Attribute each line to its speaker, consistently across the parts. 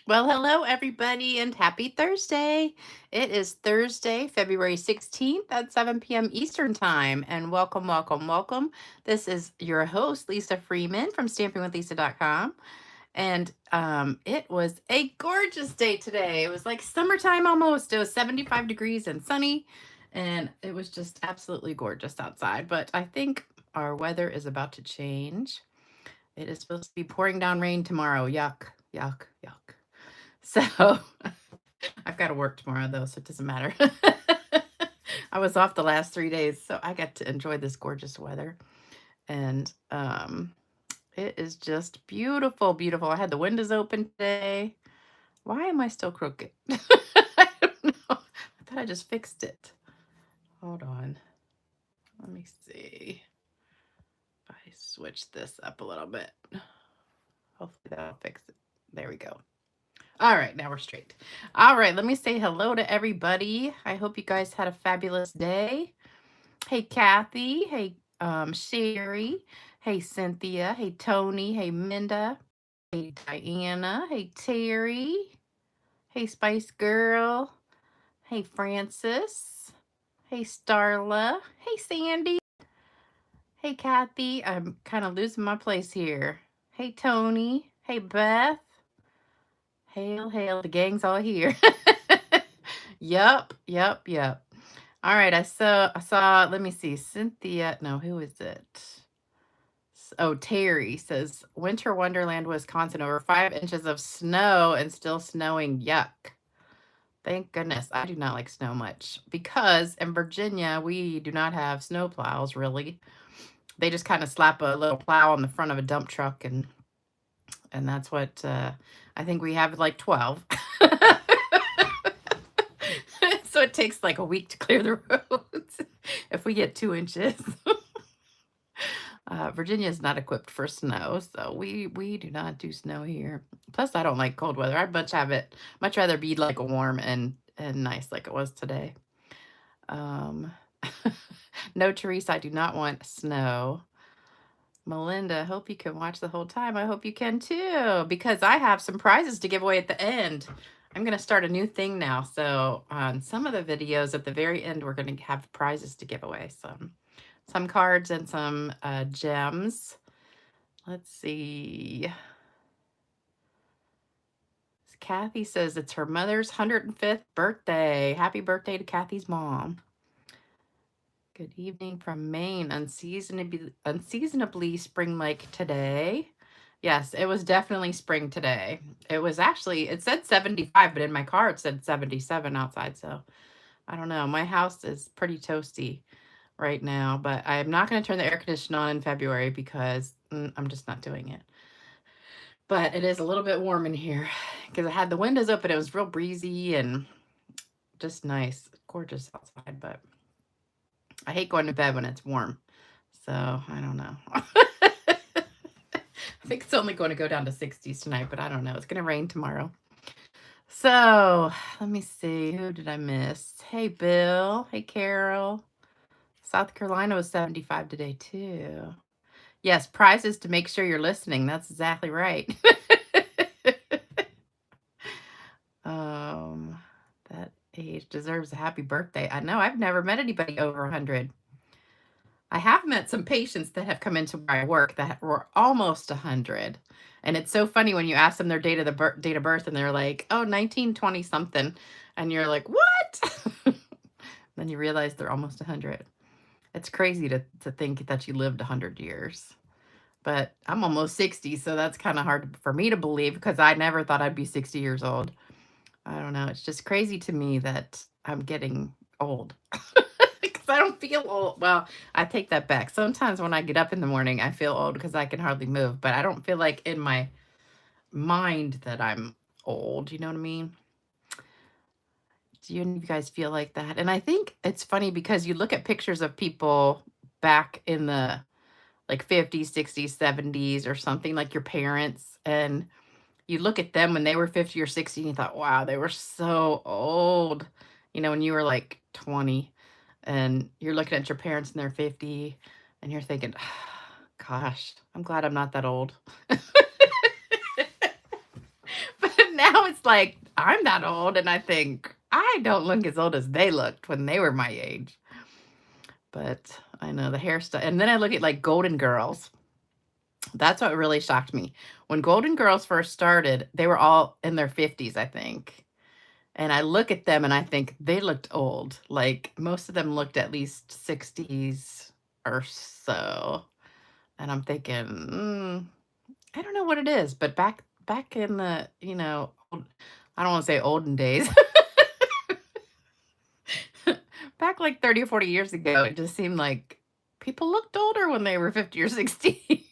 Speaker 1: Well, hello, everybody, and happy Thursday. It is Thursday, February 16th at 7 p.m. Eastern Time. And welcome, welcome, welcome. This is your host, Lisa Freeman from stampingwithlisa.com. And it was a gorgeous day today. It was like summertime almost. It was 75 degrees and sunny, and it was just absolutely gorgeous outside. But I think our weather is about to change. It is supposed to be pouring down rain tomorrow. Yuck, yuck, yuck. So I've got to work tomorrow though, so it doesn't matter. I was off the last 3 days, so I got to enjoy this gorgeous weather. And it is just beautiful, beautiful. I had the windows open today. Why am I still crooked? I don't know. I thought I just fixed it. Hold on. Let me see if I switch this up a little bit. Hopefully that'll fix it. There we go. All right, now we're straight. All right, let me say hello to everybody. I hope you guys had a fabulous day. Hey, Kathy. Hey, Sherry. Hey, Cynthia. Hey, Tony. Hey, Minda. Hey, Diana. Hey, Terry. Hey, Spice Girl. Hey, Francis. Hey, Starla. Hey, Sandy. Hey, Kathy. I'm kind of losing my place here. Hey, Tony. Hey, Beth. Hail, hail, the gang's all here. Yup, yup, yup. All right, I saw, let me see, Cynthia, no, who is it? Oh, Terry says, Winter Wonderland, Wisconsin, over 5 inches of snow and still snowing. Yuck. Thank goodness. I do not like snow much because in Virginia, we do not have snow plows really. They just kind of slap a little plow on the front of a dump truck and that's what I think we have like 12. So it takes like a week to clear the roads if we get 2 inches. Virginia is not equipped for snow, so we do not do snow here. Plus, I don't like cold weather. I'd much rather be like warm and nice like it was today. Um, no, Teresa, I do not want snow. Melinda, hope you can watch the whole time. I hope you can too, because I have some prizes to give away at the end. I'm going to start a new thing now. So on some of the videos at the very end, we're going to have prizes to give away. Some cards and some gems. Let's see. Kathy says it's her mother's 105th birthday. Happy birthday to Kathy's mom. Good evening from Maine. Unseasonably spring-like today. Yes, it was definitely spring today. It said 75, but in my car it said 77 outside. So I don't know. My house is pretty toasty right now, but I'm not going to turn the air conditioner on in February because I'm just not doing it. But it is a little bit warm in here because I had the windows open. It was real breezy and just nice, gorgeous outside, but I hate going to bed when it's warm. So I don't know. I think it's only going to go down to 60s tonight, but I don't know. It's going to rain tomorrow. So let me see. Who did I miss? Hey, Bill. Hey, Carol. South Carolina was 75 today, too. Yes, prizes to make sure you're listening. That's exactly right. That age deserves a happy birthday. I know I've never met anybody over 100. I have met some patients that have come into where I work that were almost 100. And it's so funny when you ask them their date of birth and they're like, "Oh, 1920 something." And you're like, "What?" Then you realize they're almost 100. It's crazy to think that you lived 100 years. But I'm almost 60, so that's kind of hard for me to believe because I never thought I'd be 60 years old. I don't know. It's just crazy to me that I'm getting old. Because I don't feel old. Well, I take that back. Sometimes when I get up in the morning, I feel old because I can hardly move, but I don't feel like in my mind that I'm old. You know what I mean? Do you guys feel like that? And I think it's funny because you look at pictures of people back in the like 50s, 60s, 70s or something like your parents, and you look at them when they were 50 or 60 and you thought, wow, they were so old. You know, when you were like 20 and you're looking at your parents and they're 50 and you're thinking, gosh, I'm glad I'm not that old. But Now it's like, I'm that old, and I think, I don't look as old as they looked when they were my age. But I know the hairstyle. And then I look at like Golden Girls. That's what really shocked me. When Golden Girls first started, they were all in their 50s, I think. And I look at them and I think they looked old. Like most of them looked at least 60s or so. And I'm thinking, I don't know what it is, but back in the, I don't want to say olden days. Back like 30 or 40 years ago, it just seemed like people looked older when they were 50 or 60.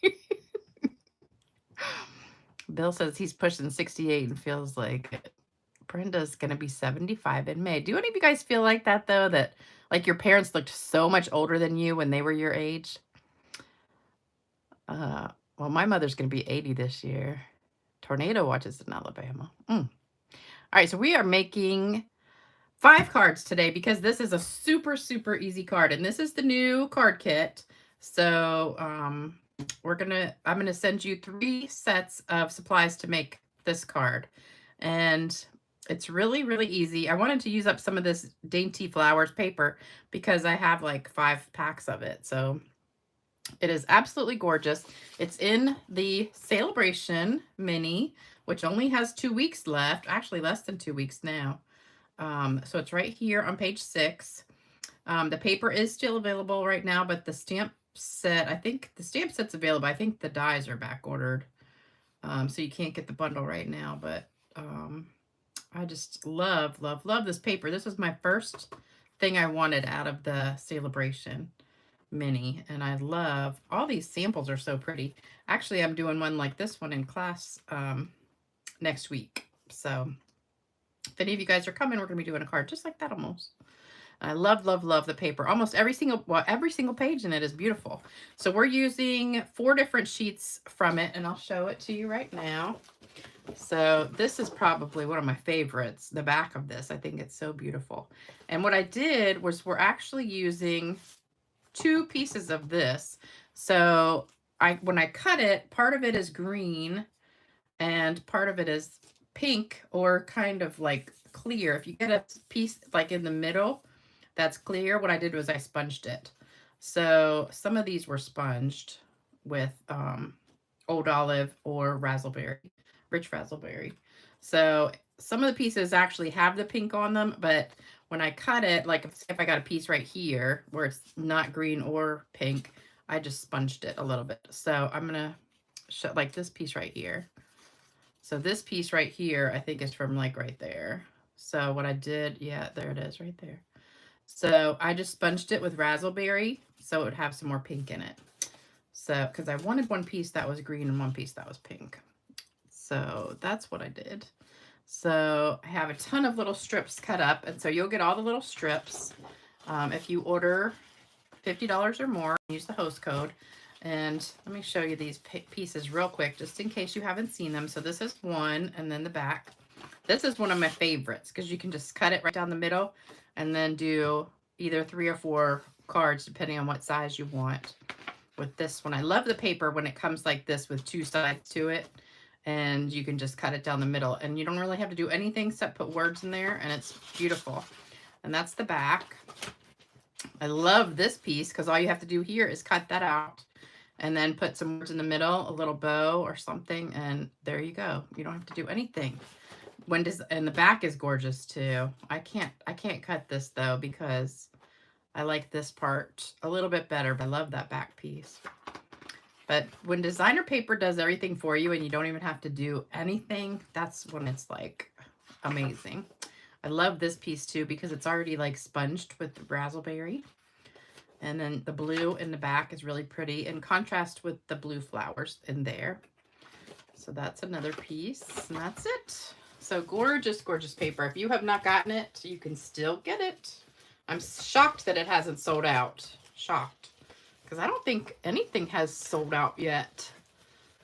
Speaker 1: Bill says he's pushing 68 and feels like Brenda's going to be 75 in May. Do any of you guys feel like that, though? That like your parents looked so much older than you when they were your age? Well, my mother's going to be 80 this year. Tornado watches in Alabama. All right, so we are making 5 cards today because this is a super, super easy card. And this is the new card kit. So I'm going to send you 3 sets of supplies to make this card. And it's really, really easy. I wanted to use up some of this Dainty Flowers paper because I have like 5 packs of it. So it is absolutely gorgeous. It's in the Celebration Mini, which only has 2 weeks left. Actually, less than 2 weeks now. So it's right here on page 6. The paper is still available right now, but the stamp set, I think the stamp set's available. I think the dies are back ordered. So you can't get the bundle right now, but I just love, love, love this paper. This was my first thing I wanted out of the Celebration Mini, and I love all these samples are so pretty. Actually, I'm doing one like this one in class next week. So if any of you guys are coming, we're going to be doing a card just like that almost. I love, love, love the paper. Almost every single page in it is beautiful. So we're using 4 different sheets from it, and I'll show it to you right now. So this is probably one of my favorites, the back of this. I think it's so beautiful. And what I did was we're actually using 2 pieces of this. So when I cut it, part of it is green and part of it is pink or kind of like clear. If you get a piece like in the middle that's clear, what I did was I sponged it. So some of these were sponged with Old Olive or Razzleberry, Rich Razzleberry. So some of the pieces actually have the pink on them, but when I cut it, like if I got a piece right here where it's not green or pink, I just sponged it a little bit. So I'm going to show like this piece right here. So this piece right here, I think is from like right there. So what I did, yeah, there it is right there. So I just sponged it with Razzleberry so it would have some more pink in it. So, because I wanted one piece that was green and one piece that was pink. So that's what I did. So I have a ton of little strips cut up, and so you'll get all the little strips. If you order $50 or more, use the host code. And let me show you these pieces real quick, just in case you haven't seen them. So this is one, and then the back. This is one of my favorites because you can just cut it right down the middle and then do either 3 or 4 cards, depending on what size you want. With this one, I love the paper when it comes like this with 2 sides to it. And you can just cut it down the middle. And you don't really have to do anything except put words in there. And it's beautiful. And that's the back. I love this piece because all you have to do here is cut that out. And then put some words in the middle, a little bow or something. And there you go. You don't have to do anything. And the back is gorgeous too. I can't cut this though because I like this part a little bit better. But I love that back piece. But when designer paper does everything for you and you don't even have to do anything, that's when it's like amazing. I love this piece too because it's already like sponged with Razzleberry. And then the blue in the back is really pretty in contrast with the blue flowers in there. So that's another piece, and that's it. So gorgeous, gorgeous paper. If you have not gotten it, you can still get it. I'm shocked that it hasn't sold out. Shocked. Because I don't think anything has sold out yet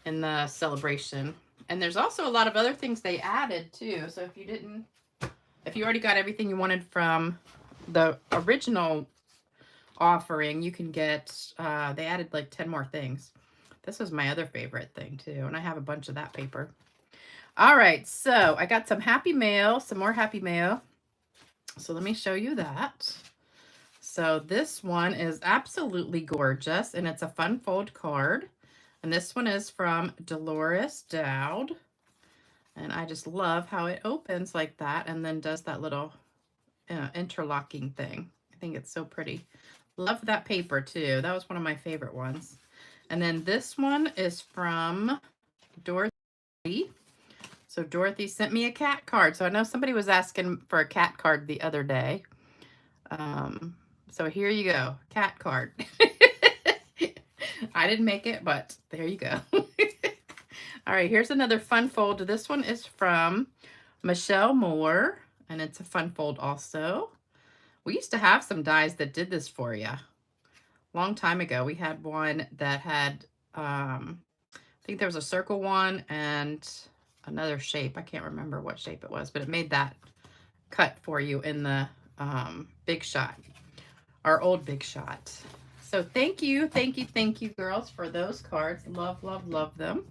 Speaker 1: in the Celebration. And there's also a lot of other things they added too. So if you already got everything you wanted from the original offering, you can get, they added like 10 more things. This was my other favorite thing too. And I have a bunch of that paper. All right, so I got some happy mail, some more happy mail. So let me show you that. So this one is absolutely gorgeous, and it's a fun fold card. And this one is from Dolores Dowd. And I just love how it opens like that and then does that little interlocking thing. I think it's so pretty. Love that paper too. That was one of my favorite ones. And then this one is from Dorothy. So Dorothy sent me a cat card. So I know somebody was asking for a cat card the other day. So here you go, cat card. I didn't make it, but there you go. All right, here's another fun fold. This one is from Michelle Moore, and it's a fun fold also. We used to have some dies that did this for you. Long time ago, we had one that had, I think there was a circle one and another shape. I can't remember what shape it was, but it made that cut for you in the Big Shot, our old Big Shot. So thank you, girls, for those cards. Love, love, love them.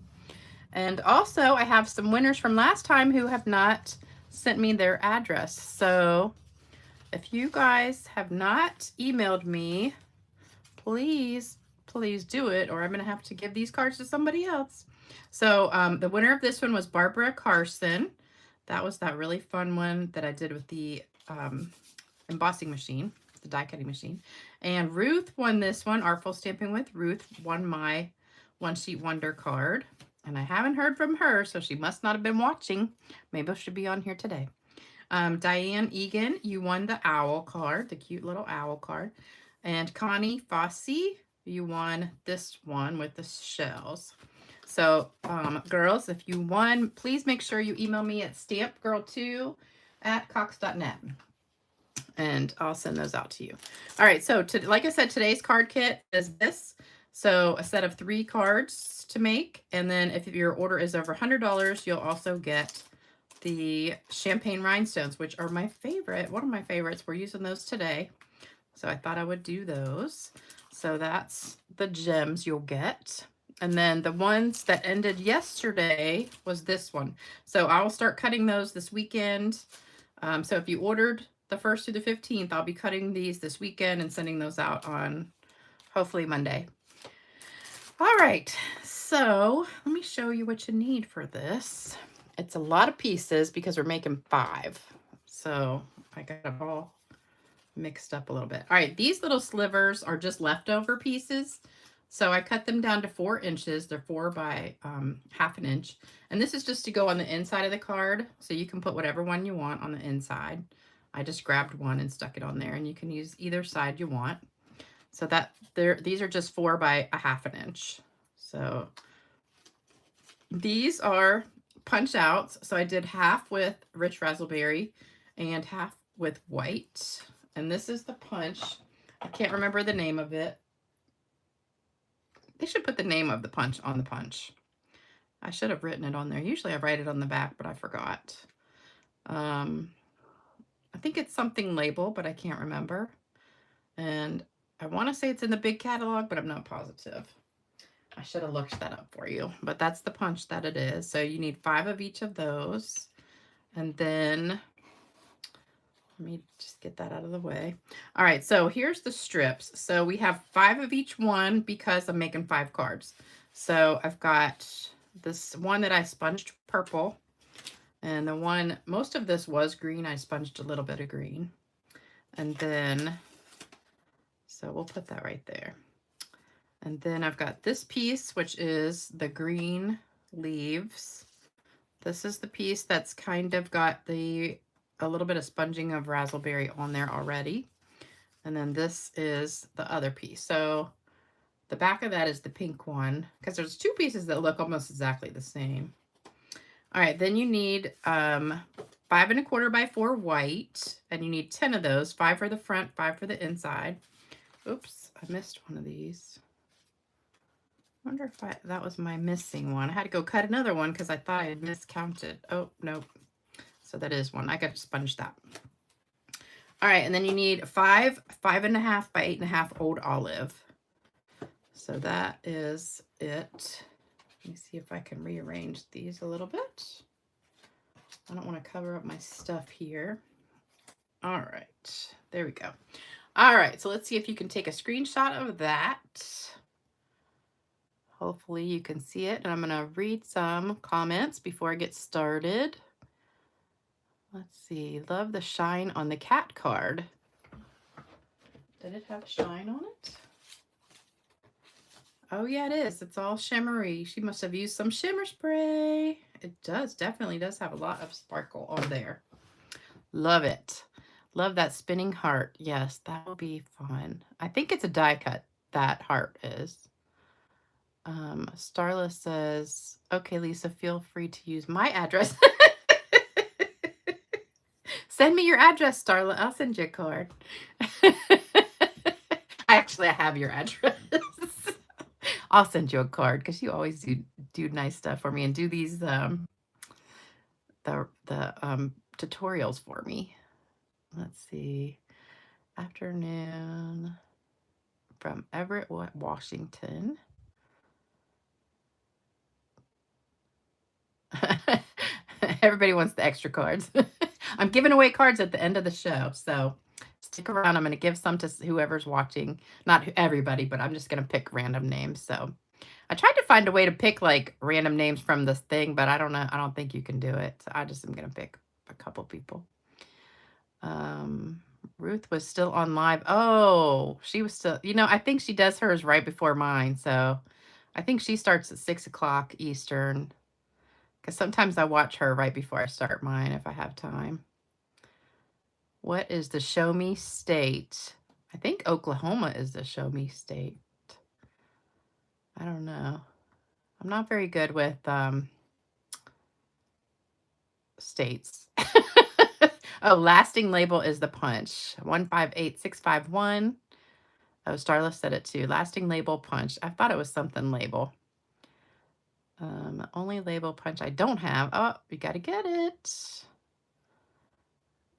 Speaker 1: And also, I have some winners from last time who have not sent me their address. So if you guys have not emailed me, please do it, or I'm going to have to give these cards to somebody else. So the winner of this one was Barbara Carson. That was that really fun one that I did with the embossing machine, the die cutting machine. And Ruth won this one. Artful Stamping with Ruth won my One Sheet Wonder card. And I haven't heard from her, so she must not have been watching. Maybe she'll be on here today. Diane Egan, you won the owl card, the cute little owl card. And Connie Fossey, you won this one with the shells. So, girls, if you won, please make sure you email me at stampgirl2@cox.net. And I'll send those out to you. All right, so like I said, today's card kit is this. So a set of 3 cards to make. And then if your order is over $100, you'll also get the champagne rhinestones, which are my favorite, one of my favorites. We're using those today. So I thought I would do those. So that's the gems you'll get. And then the ones that ended yesterday was this one. So I will start cutting those this weekend. So if you ordered the 1st through the 15th, I'll be cutting these this weekend and sending those out on hopefully Monday. All right, so let me show you what you need for this. It's a lot of pieces because we're making 5. So I got it all mixed up a little bit. All right, these little slivers are just leftover pieces. So I cut them down to 4 inches. They're 4 by ½ an inch. And this is just to go on the inside of the card. So you can put whatever one you want on the inside. I just grabbed one and stuck it on there, and you can use either side you want. So that these are just 4 by ½ an inch. So these are punch outs. So I did half with rich raspberry and half with white. And this is the punch. I can't remember the name of it. They should put the name of the punch on the punch. I should have written it on there. Usually I write it on the back, but I forgot. I think it's something label, but I can't remember. And I want to say it's in the big catalog, but I'm not positive. I should have looked that up for you, but that's the punch that it is. So you need 5 of each of those. And then let me just get that out of the way. All right, so here's the strips. So we have 5 of each one because I'm making 5 cards. So I've got this one that I sponged purple. And the one, most of this was green. I sponged a little bit of green. And then, so we'll put that right there. And then I've got this piece, which is the green leaves. This is the piece that's kind of got a little bit of sponging of raspberry on there already. And then this is the other piece. So the back of that is the pink one, because there's 2 pieces that look almost exactly the same. All right, then you need 5 1/4 by 4 white, and you need 10 of those, 5 for the front, 5 for the inside. Oops, I missed one of these. I wonder if that was my missing one. I had to go cut another one because I thought I had miscounted. Oh, nope. So that is one. I got to sponge that. All right, and then you need 5 5 1/2 by 8 1/2 old olive. So that is it me see if I can rearrange these a little bit. I don't want to cover up my stuff here. All right, there we go. All right, so let's see if you can take a screenshot of that. Hopefully you can see it, and I'm going to read some comments before I get started. Let's see, love the shine on the cat card. Did it have shine on it? Oh yeah, it is. It's all shimmery. She must have used some shimmer spray. It does, definitely does have a lot of sparkle on there. Love it. Love that spinning heart. Yes, that will be fun. I think it's a die cut, that heart is. Starla says, okay, Lisa, feel free to use my address. Send me your address, Starla. I'll send you a card. Actually, I have your address. I'll send you a card because you always do nice stuff for me and do these tutorials for me. Let's see. Afternoon from Everett, Washington. Everybody wants the extra cards. I'm giving away cards at the end of the show, so stick around. I'm going to give some to whoever's watching. Not everybody, but I'm just going to pick random names. So I tried to find a way to pick like random names from this thing, but I don't know. I don't think you can do it. So I just am going to pick a couple people. Ruth was still on live. Oh, she was still, I think she does hers right before mine. So I think she starts at 6 o'clock Eastern. Because sometimes I watch her right before I start mine if I have time. What is the show me state? I think Oklahoma is the show me state. I don't know. I'm not very good with states. Oh, lasting label is the punch. 158651. Oh, Starla said it too. Lasting label punch. I thought it was something label. Only label punch I don't have. Oh, you got to get it.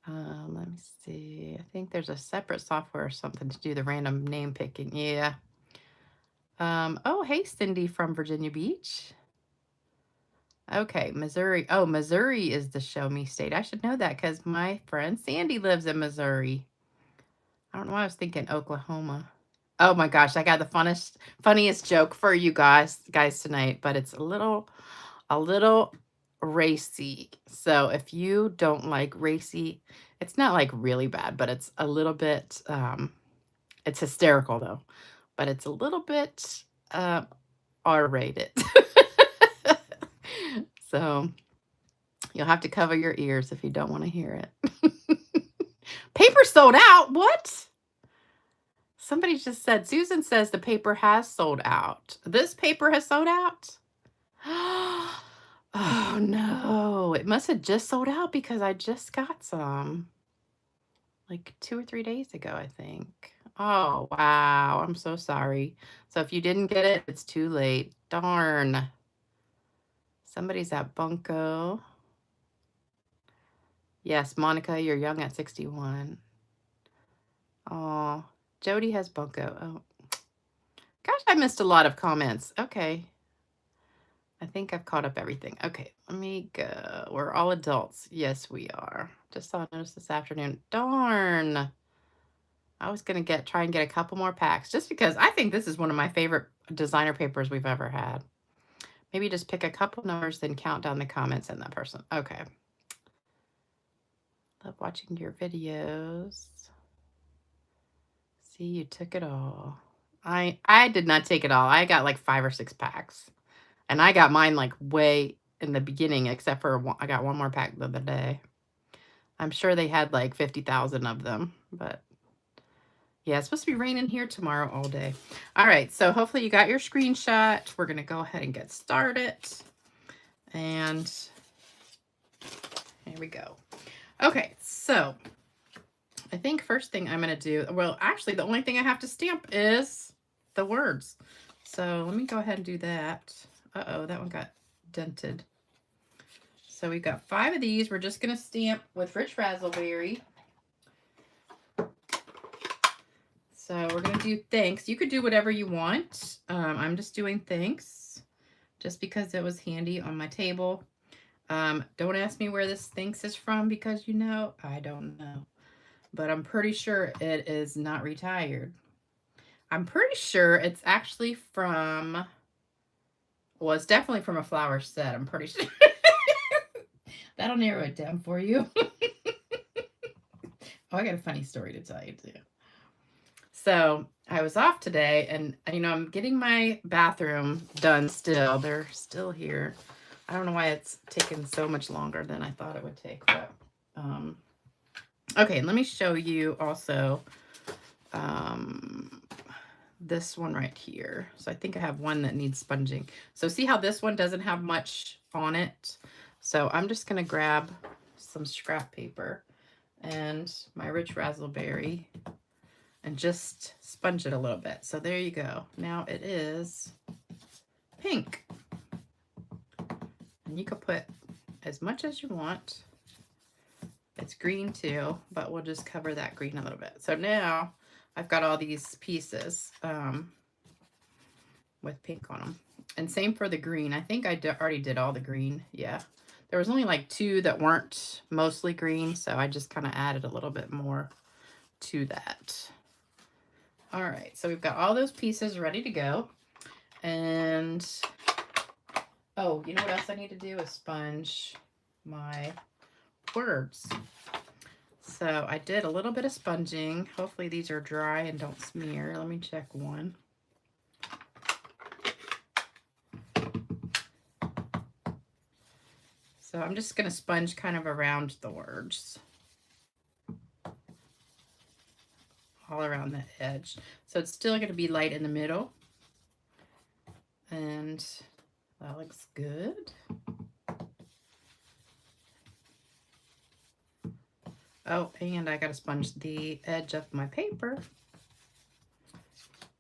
Speaker 1: Let me see. I think there's a separate software or something to do the random name picking. Yeah. Oh, hey, Cindy from Virginia Beach. Okay, Missouri. Oh, Missouri is the show me state. I should know that because my friend Sandy lives in Missouri. I don't know why I was thinking Oklahoma. Oh my gosh, I got the funniest joke for you guys tonight, but it's a little racy. So if you don't like racy, it's not like really bad, but it's a little bit it's hysterical though, but it's a little bit R-rated. So you'll have to cover your ears if you don't want to hear it. Paper sold out. What? Somebody just said, Susan says the paper has sold out. This paper has sold out? Oh no, it must have just sold out because I just got some like 2 or 3 days ago, I think. Oh, wow. I'm so sorry. So if you didn't get it, it's too late. Darn. Somebody's at Bunko. Yes, Monica, you're young at 61. Oh, Jody has Bunko. Oh, gosh, I missed a lot of comments. Okay. I think I've caught up everything. Okay, let me go. We're all adults. Yes, we are. Just saw a notice this afternoon. Darn. I was going to try and get a couple more packs just because I think this is one of my favorite designer papers we've ever had. Maybe just pick a couple numbers, then count down the comments and that person. Okay. Love watching your videos. See, you took it all. I did not take it all. I got like 5 or 6 packs. And I got mine like way in the beginning, except for I got one more pack the other day. I'm sure they had like 50,000 of them, but yeah, it's supposed to be raining here tomorrow all day. All right, so hopefully you got your screenshot. We're going to go ahead and get started. And here we go. Okay, so I think first thing I'm going to do, well, actually the only thing I have to stamp is the words. So let me go ahead and do that. Uh-oh, that one got dented. So we've got 5 of these. We're just going to stamp with Rich Razzleberry. So we're going to do thanks. You could do whatever you want. I'm just doing thanks. just because it was handy on my table. Don't ask me where this thinks is from because I don't know. But I'm pretty sure it is not retired. I'm pretty sure it's actually from, well, it's definitely from a flower set. I'm pretty sure. That'll narrow it down for you. Oh, I got a funny story to tell you too. So I was off today and, I'm getting my bathroom done still. They're still here. I don't know why it's taken so much longer than I thought it would take. But, okay, let me show you also this one right here. So I think I have one that needs sponging. So see how this one doesn't have much on it? So I'm just going to grab some scrap paper and my rich razzleberry and just sponge it a little bit. So there you go. Now it is pink. And you can put as much as you want. It's green too, but we'll just cover that green a little bit. So now I've got all these pieces with pink on them. And same for the green. I think I already did all the green. Yeah. There was only like 2 that weren't mostly green, so I just kind of added a little bit more to that. All right, so we've got all those pieces ready to go. And, oh, you know what else I need to do is sponge my words. So I did a little bit of sponging. Hopefully these are dry and don't smear. Let me check one. So I'm just going to sponge kind of around the words. All around the edge. So it's still going to be light in the middle. And that looks good. Oh, and I got to sponge the edge of my paper.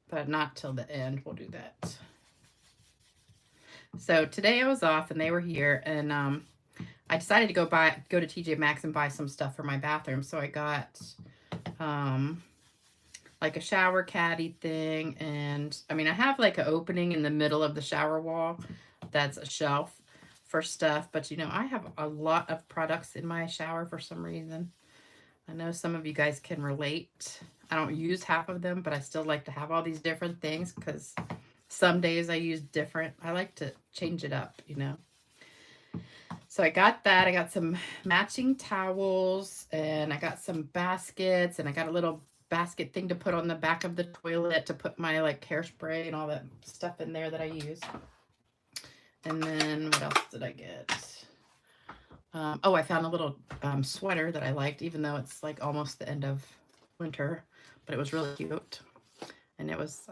Speaker 1: But not till the end. We'll do that. So today I was off and they were here, and I decided to go to TJ Maxx and buy some stuff for my bathroom. So I got like a shower caddy thing, and I have like an opening in the middle of the shower wall that's a shelf for stuff, but I have a lot of products in my shower for some reason. I know some of you guys can relate. I don't use half of them, but I still like to have all these different things because some days I use different. I like to change it up, So I got that. I got some matching towels, and I got some baskets, and I got a little basket thing to put on the back of the toilet to put my like hairspray and all that stuff in there that I use. And then what else did I get? Oh, I found a little sweater that I liked, even though it's like almost the end of winter, but it was really cute. And it was,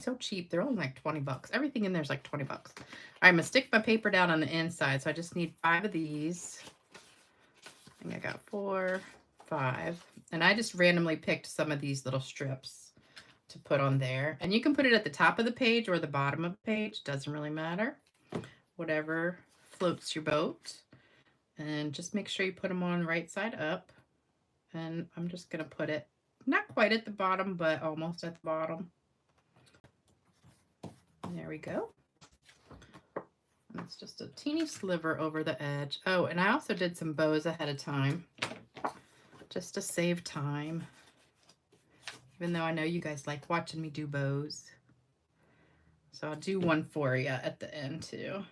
Speaker 1: so cheap. They're only like 20 bucks. Everything in there is like 20 bucks. All right, I'm going to stick my paper down on the inside. So I just need 5 of these. I think I got 4, 5. And I just randomly picked some of these little strips to put on there. And you can put it at the top of the page or the bottom of the page. Doesn't really matter. Whatever floats your boat. And just make sure you put them on right side up. And I'm just going to put it not quite at the bottom, but almost at the bottom. There we go. And it's just a teeny sliver over the edge. Oh, and I also did some bows ahead of time, just to save time. Even though I know you guys like watching me do bows. So I'll do one for you at the end too.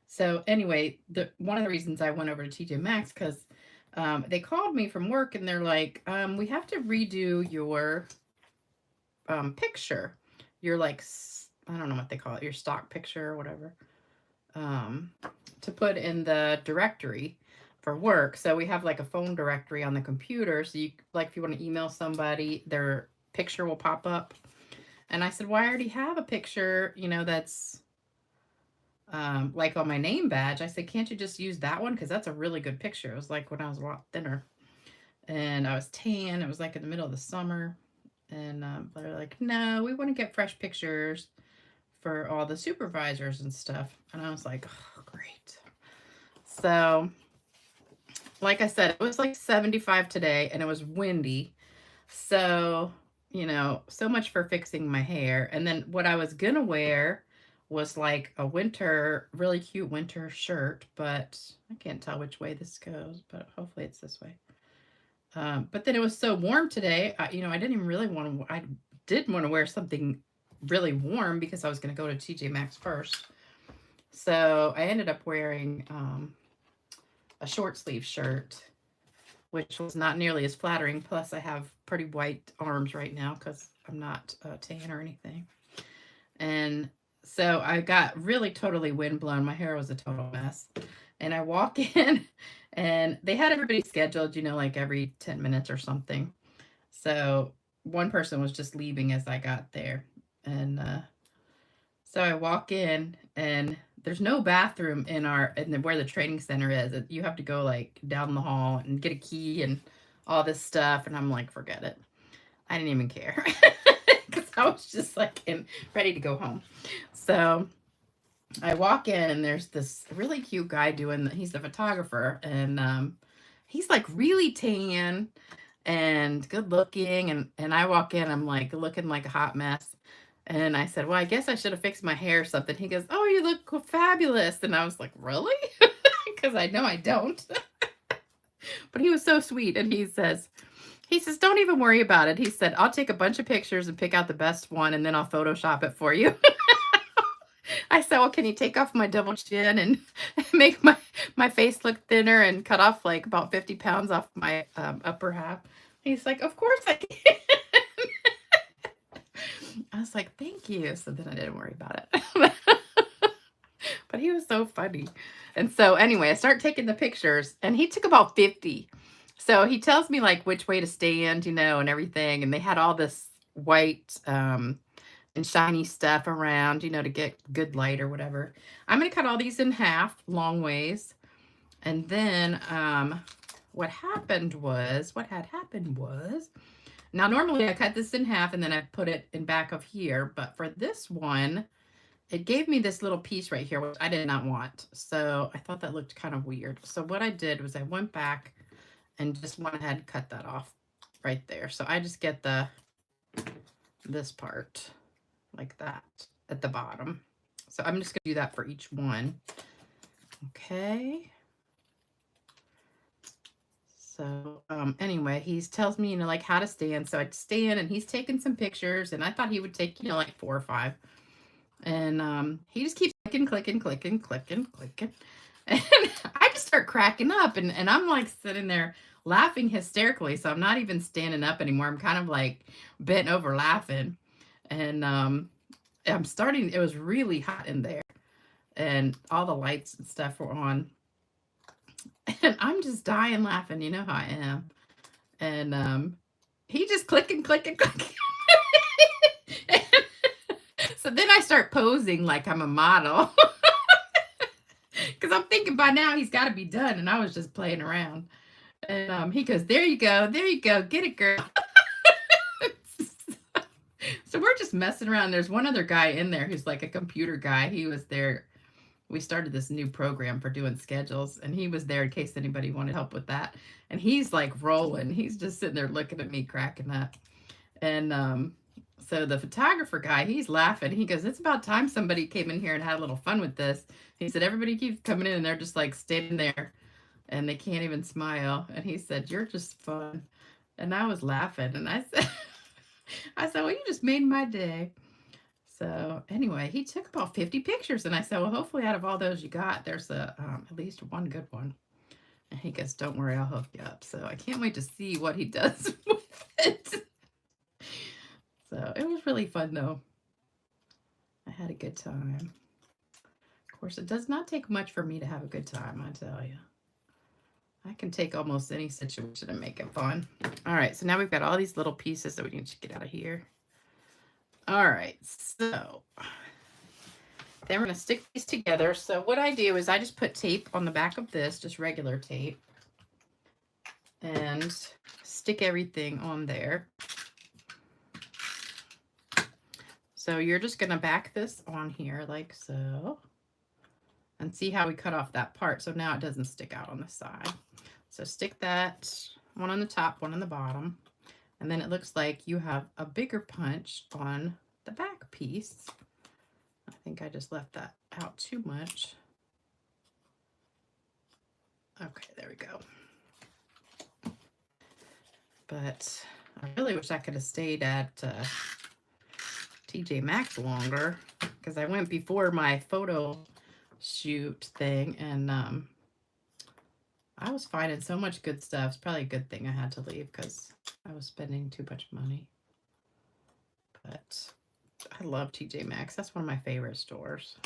Speaker 1: So anyway, one of the reasons I went over to TJ Maxx, because they called me from work and they're like, we have to redo your picture. Your like, I don't know what they call it, your stock picture or whatever, to put in the directory for work. So we have like a phone directory on the computer. So you like, if you want to email somebody, their picture will pop up. And I said, well, I already have a picture, that's like on my name badge. I said, can't you just use that one? Because that's a really good picture. It was like when I was a lot thinner and I was tan. It was like in the middle of the summer. And they're like, no, we want to get fresh pictures for all the supervisors and stuff. And I was like, oh, great. So like I said, it was like 75 today and it was windy. So, you know, so much for fixing my hair. And then what I was gonna wear was like a winter, really cute winter shirt, but I can't tell which way this goes, but hopefully it's this way. But then it was so warm today, you know, I didn't even really want to, I did want to wear something really warm because I was going to go to TJ Maxx first. So I ended up wearing a short sleeve shirt, which was not nearly as flattering. Plus, I have pretty white arms right now because I'm not tan or anything. And so I got really totally windblown. My hair was a total mess. And I walk in and they had everybody scheduled, you know, like every 10 minutes or something. So one person was just leaving as I got there. And so I walk in and there's no bathroom where the training center is. You have to go like down the hall and get a key and all this stuff. And I'm like, forget it. I didn't even care because I was just like ready to go home. So I walk in and there's this really cute guy he's a photographer, and he's like really tan and good looking. And I walk in, I'm like looking like a hot mess. And I said, well, I guess I should have fixed my hair or something. He goes, oh, you look fabulous. And I was like, really? Because I know I don't. But he was so sweet. And he says, don't even worry about it. He said, I'll take a bunch of pictures and pick out the best one, and then I'll Photoshop it for you. I said, well, can you take off my double chin and make my face look thinner and cut off like about 50 pounds off my upper half? He's like, of course I can. I was like, thank you. So then I didn't worry about it. But he was so funny. And so anyway, I start taking the pictures and he took about 50. So he tells me like which way to stand, you know, and everything. And they had all this white and shiny stuff around, you know, to get good light or whatever. I'm going to cut all these in half, long ways. And then what had happened was, now normally I cut this in half and then I put it in back of here. But for this one, it gave me this little piece right here, which I did not want. So I thought that looked kind of weird. So what I did was I went back and just went ahead and cut that off right there. So I just get this part like that at the bottom. So I'm just gonna do that for each one. Okay. So anyway, he tells me, you know, like how to stand. So I stand and he's taking some pictures and I thought he would take, you know, like 4 or 5. And he just keeps clicking. And I just start cracking up and I'm like sitting there laughing hysterically. So I'm not even standing up anymore. I'm kind of like bent over laughing. And it was really hot in there. And all the lights and stuff were on. And I'm just dying laughing. You know how I am. And he just clicking. So then I start posing like I'm a model. Because I'm thinking by now he's got to be done. And I was just playing around. And he goes, there you go. Get it, girl. So we're just messing around. There's one other guy in there who's like a computer guy. He was there. We started this new program for doing schedules, and he was there in case anybody wanted help with that. And he's like rolling. He's just sitting there looking at me, cracking up. And so the photographer guy, he's laughing. He goes, it's about time somebody came in here and had a little fun with this. He said, everybody keeps coming in and they're just like standing there and they can't even smile. And he said, you're just fun. And I was laughing. And I said, well, you just made my day. So anyway, he took about 50 pictures. And I said, well, hopefully out of all those you got, there's at least one good one. And he goes, don't worry, I'll hook you up. So I can't wait to see what he does with it. So it was really fun, though. I had a good time. Of course, it does not take much for me to have a good time, I tell you. I can take almost any situation and make it fun. All right, so now we've got all these little pieces that we need to get out of here. All right, so then we're going to stick these together. So what I do is I just put tape on the back of this, just regular tape, and stick everything on there. So you're just going to back this on here like so. And see how we cut off that part. So now it doesn't stick out on the side. So stick that one on the top, one on the bottom. And then it looks like you have a bigger punch on the back piece. I think I just left that out too much. Okay, there we go. But I really wish I could have stayed at TJ Maxx longer, because I went before my photo shoot thing, and I was finding so much good stuff. It's probably a good thing I had to leave because I was spending too much money. But I love TJ Maxx. That's one of my favorite stores.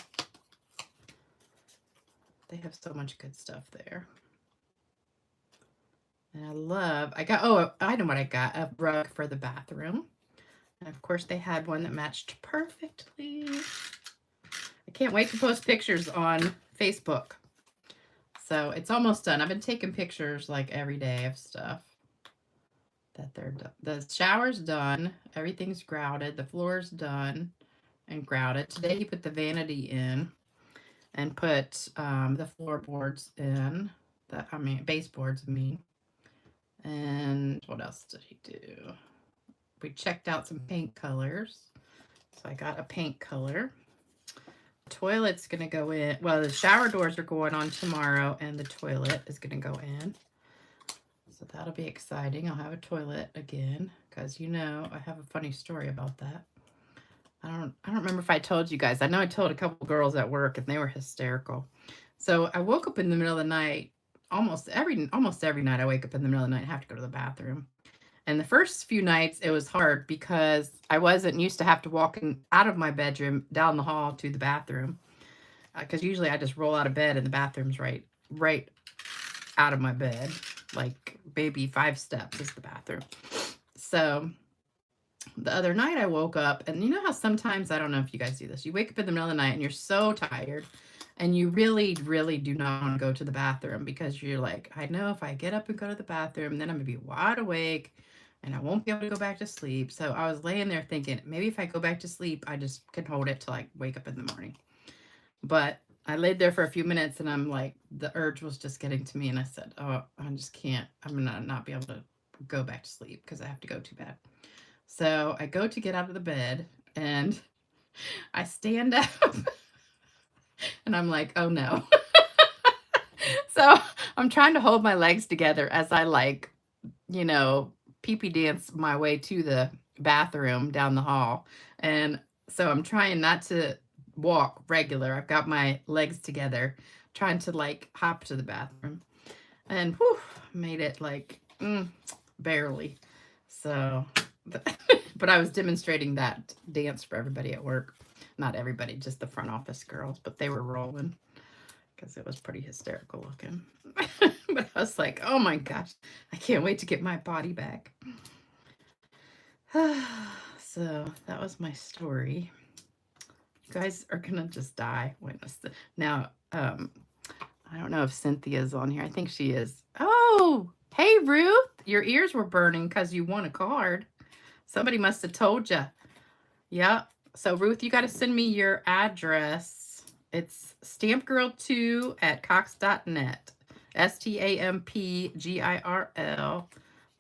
Speaker 1: They have so much good stuff there. And I know what I got, a rug for the bathroom. And of course they had one that matched perfectly. I can't wait to post pictures on Facebook. So it's almost done. I've been taking pictures like every day of stuff that they're done. The shower's done. Everything's grouted. The floor's done and grouted. Today he put the vanity in and put the floorboards in. Baseboards, I mean. And what else did he do? We checked out some paint colors. So I got a paint color. Toilet's going to go in. Well, the shower doors are going on tomorrow, and the toilet is going to go in. So that'll be exciting. I'll have a toilet again, because I have a funny story about that. I don't remember if I told you guys. I know I told a couple girls at work, and they were hysterical. So I woke up in the middle of the night. Almost every night I wake up in the middle of the night and have to go to the bathroom. And the first few nights it was hard because I wasn't used to have to walk out of my bedroom down the hall to the bathroom. Because usually I just roll out of bed and the bathroom's right out of my bed. Like maybe 5 steps is the bathroom. So the other night I woke up, and you know how sometimes, I don't know if you guys do this, you wake up in the middle of the night and you're so tired and you really, really do not want to go to the bathroom, because you're like, I know if I get up and go to the bathroom, then I'm going to be wide awake and I won't be able to go back to sleep. So I was laying there thinking, maybe if I go back to sleep, I just can hold it till I wake up in the morning. But I laid there for a few minutes and I'm like, the urge was just getting to me. And I said, oh, I just can't. I'm going to not be able to go back to sleep because I have to go too bad. So I go to get out of the bed and I stand up and I'm like, oh no. So I'm trying to hold my legs together as I pee-pee dance my way to the bathroom down the hall. And so I'm trying not to walk regular. I've got my legs together, trying to hop to the bathroom. And whew, made it barely. So, but I was demonstrating that dance for everybody at work. Not everybody, just the front office girls, but they were rolling because it was pretty hysterical looking. But I was like, oh my gosh, I can't wait to get my body back. So that was my story. You guys are gonna just die. Now, I don't know if Cynthia's on here. I think she is. Oh, hey Ruth, your ears were burning because you won a card. Somebody must have told you. Yeah. So Ruth, you got to send me your address. It's stampgirl2@cox.net. STAMPGIRL.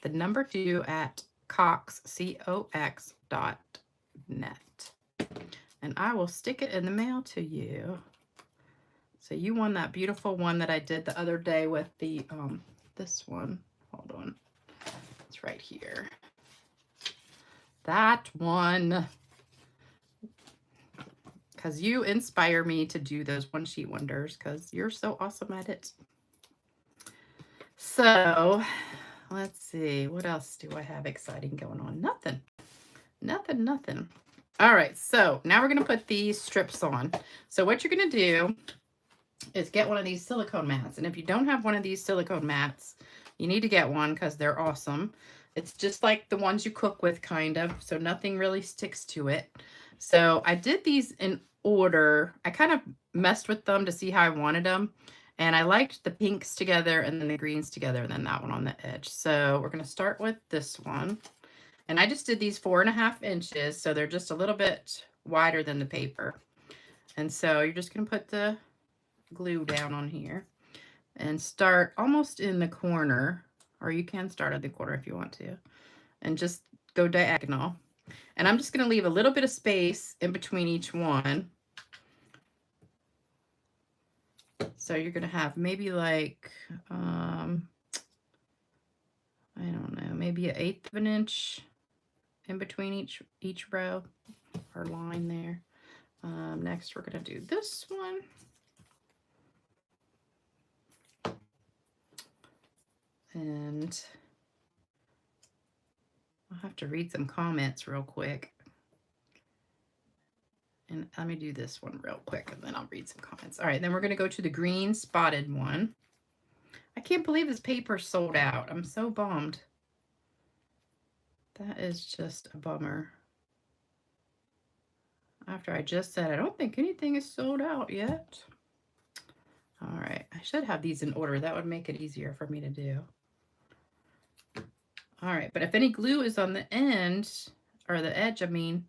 Speaker 1: The number 2 at Cox, COX.net. And I will stick it in the mail to you. So you won that beautiful one that I did the other day with the this one. Hold on. It's right here. That one. Because you inspire me to do those one sheet wonders because you're so awesome at it. So let's see. What else do I have exciting going on? Nothing. All right. So now we're going to put these strips on. So what you're going to do is get one of these silicone mats. And if you don't have one of these silicone mats, you need to get one because they're awesome. It's just like the ones you cook with, kind of. So nothing really sticks to it. So I did these in order. I kind of messed with them to see how I wanted them. And I liked the pinks together and then the greens together and then that one on the edge. So we're going to start with this one. And I just did these 4.5 inches. So they're just a little bit wider than the paper. And so you're just going to put the glue down on here and start almost in the corner, or you can start at the corner if you want to. and just go diagonal. And I'm just going to leave a little bit of space in between each one. So you're going to have maybe like, I don't know, maybe an 1/8 of an inch in between each row or line there. Next, we're going to do this one. And I'll have to read some comments real quick. And let me do this one real quick, and then I'll read some comments. All right, then we're going to go to the green spotted one. I can't believe this paper sold out. I'm so bummed. That is just a bummer. After I just said, I don't think anything is sold out yet. All right, I should have these in order. That would make it easier for me to do. All right, but if any glue is on the end, or the edge, I mean,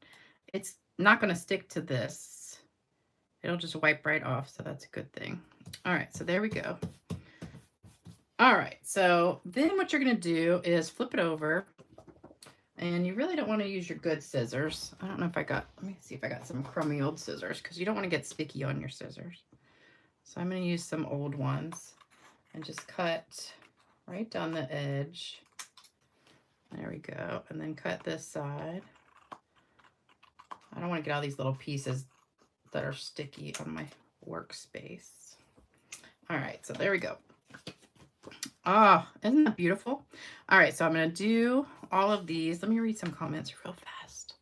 Speaker 1: it's not going to stick to this. It'll just wipe right off, so that's a good thing. All right, so there we go. All right, so then what you're going to do is flip it over, and you really don't want to use your good scissors. I don't know if I got, let me see if I got some crummy old scissors, because you don't want to get sticky on your scissors. So I'm going to use some old ones and just cut right down the edge. There we go. And then cut this side. I don't want to get all these little pieces that are sticky on my workspace. All right, so there we go. Ah, isn't that beautiful? All right, so I'm going to do all of these. Let me read some comments real fast.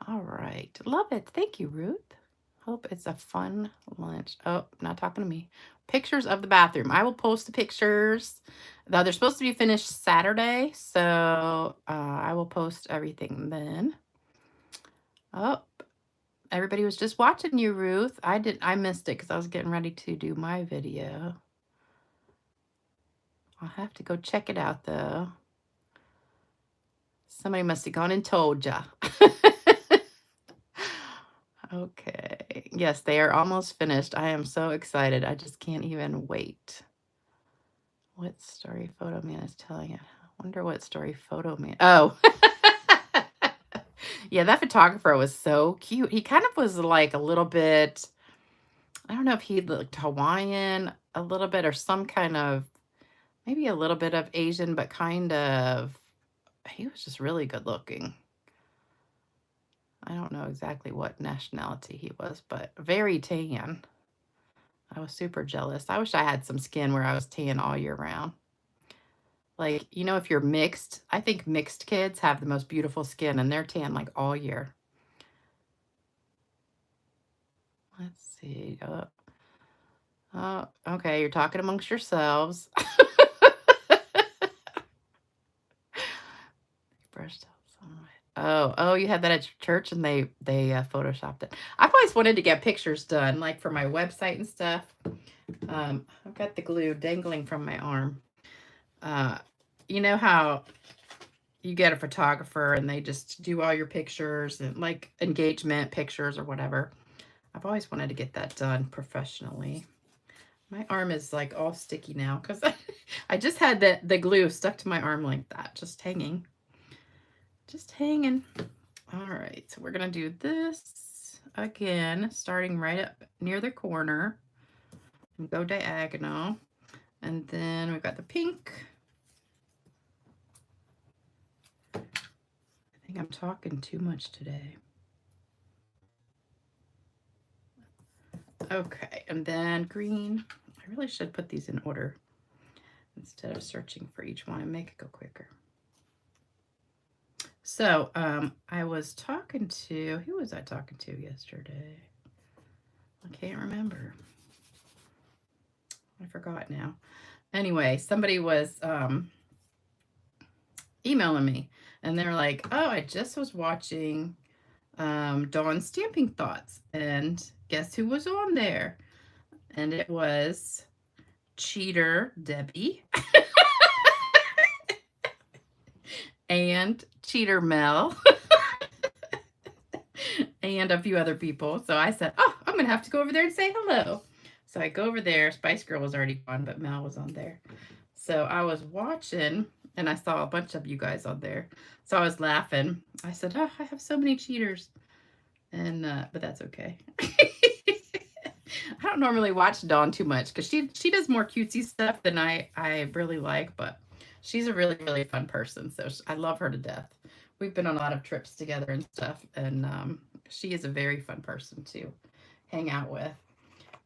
Speaker 1: All right, love it. Thank you, Ruth. Hope it's a fun lunch. Oh, not talking to me. Pictures of the bathroom. I will post the pictures. Though they're supposed to be finished Saturday, so I will post everything then. Oh, everybody was just watching you, Ruth. I missed it because I was getting ready to do my video. I'll have to go check it out, though. Somebody must have gone and told ya. Okay. Yes, they are almost finished. I am so excited. I just can't even wait. What story Photo Man is telling you? I wonder what story Photo Man... Oh. Yeah, that photographer was so cute. He kind of was like a little bit... I don't know if he looked Hawaiian a little bit or some kind of... Maybe a little bit of Asian, but kind of... He was just really good looking. I don't know exactly what nationality he was, but very tan. I was super jealous. I wish I had some skin where I was tan all year round. Like, you know, if you're mixed, I think mixed kids have the most beautiful skin and they're tan like all year. Let's see. Oh, okay. You're talking amongst yourselves. Brushed out sunlight. Oh, you had that at church and they photoshopped it. I've always wanted to get pictures done, like for my website and stuff. I've got the glue dangling from my arm. You know how you get a photographer and they just do all your pictures and like engagement pictures or whatever. I've always wanted to get that done professionally. My arm is like all sticky now because I just had the glue stuck to my arm like that, just hanging. Just hanging. All right, so we're going to do this again, starting right up near the corner and go diagonal. And then we've got the pink. I think I'm talking too much today. Okay, and then green. I really should put these in order instead of searching for each one and make it go quicker. So I was talking to, who was I talking to yesterday? I can't remember. I forgot now. Anyway, somebody was emailing me and they're like, oh, I just was watching Dawn's Stamping Thoughts and guess who was on there? And it was Cheater Debbie and Cheater Mel and a few other people. So I said, oh, I'm going to have to go over there and say hello. So I go over there. Spice Girl was already on, but Mel was on there. So I was watching, and I saw a bunch of you guys on there. So I was laughing. I said, oh, I have so many cheaters. And but that's okay. I don't normally watch Dawn too much because she does more cutesy stuff than I really like, but she's a really, really fun person. So I love her to death. We've been on a lot of trips together and stuff, and she is a very fun person to hang out with.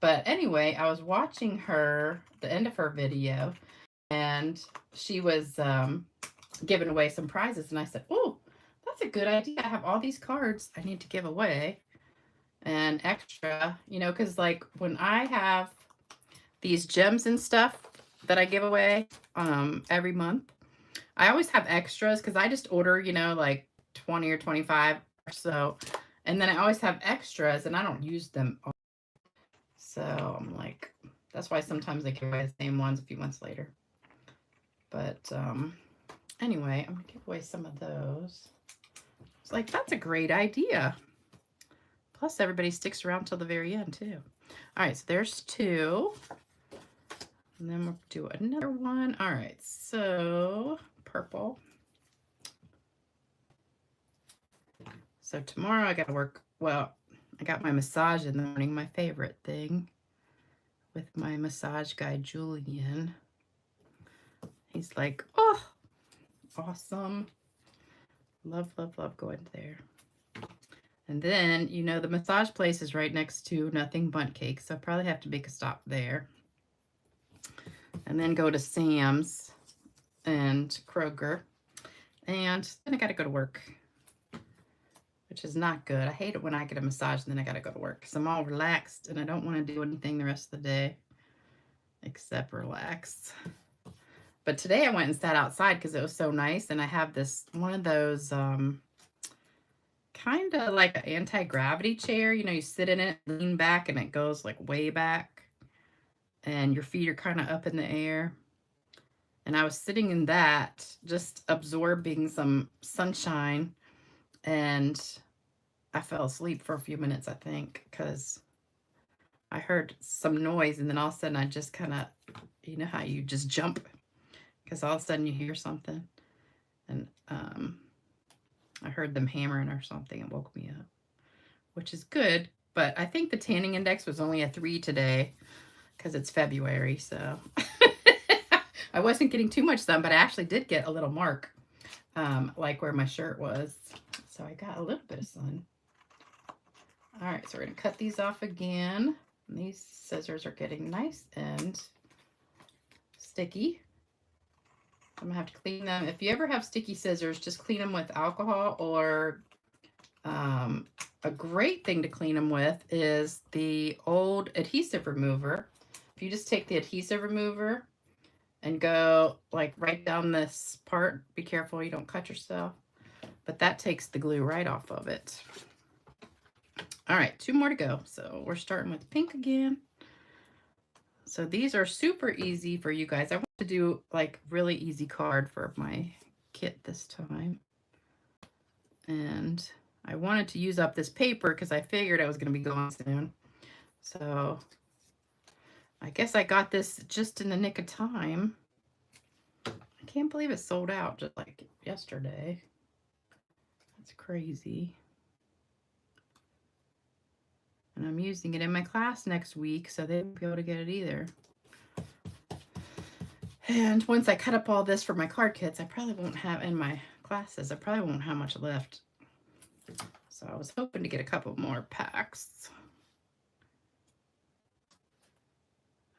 Speaker 1: But anyway, I was watching the end of her video, and she was giving away some prizes, and I said, oh, that's a good idea. I have all these cards I need to give away and extra, because like when I have these gems and stuff that I give away every month, I always have extras because I just order, like 20 or 25 or so. And then I always have extras and I don't use them all. So I'm like, that's why sometimes I give away the same ones a few months later. But anyway, I'm going to give away some of those. It's like, that's a great idea. Plus, everybody sticks around till the very end, too. All right, so there's 2. And then we'll do another one. All right, so purple. So tomorrow I got to work. Well, I got my massage in the morning, my favorite thing, with my massage guy, Julian. He's like, oh, awesome. Love, love, love going there. And then, the massage place is right next to Nothing Bundt Cake, so I probably have to make a stop there. And then go to Sam's and Kroger. And then I got to go to work, which is not good. I hate it when I get a massage and then I got to go to work because I'm all relaxed and I don't want to do anything the rest of the day except relax. But today I went and sat outside because it was so nice. And I have one of those kind of like an anti-gravity chair. You sit in it, lean back, and it goes like way back. And your feet are kind of up in the air. And I was sitting in that, just absorbing some sunshine. And I fell asleep for a few minutes, I think, because I heard some noise. And then all of a sudden, I just kind of, how you just jump, because all of a sudden you hear something. And I heard them hammering or something. It woke me up, which is good. But I think the tanning index was only a 3 today because it's February. So I wasn't getting too much sun, but I actually did get a little mark, like where my shirt was. So I got a little bit of sun. All right, so we're going to cut these off again. And these scissors are getting nice and sticky. I'm going to have to clean them. If you ever have sticky scissors, just clean them with alcohol, or a great thing to clean them with is the old adhesive remover. If you just take the adhesive remover and go like right down this part, be careful you don't cut yourself, but that takes the glue right off of it. All right, 2 more to go. So we're starting with pink again. So these are super easy for you guys. I want to do like really easy card for my kit this time. And I wanted to use up this paper because I figured I was going to be going soon. So I guess I got this just in the nick of time. I can't believe it sold out just like yesterday. That's crazy. And I'm using it in my class next week, so they won't be able to get it either. And once I cut up all this for my card kits, I probably won't have, in my classes, I probably won't have much left. So I was hoping to get a couple more packs.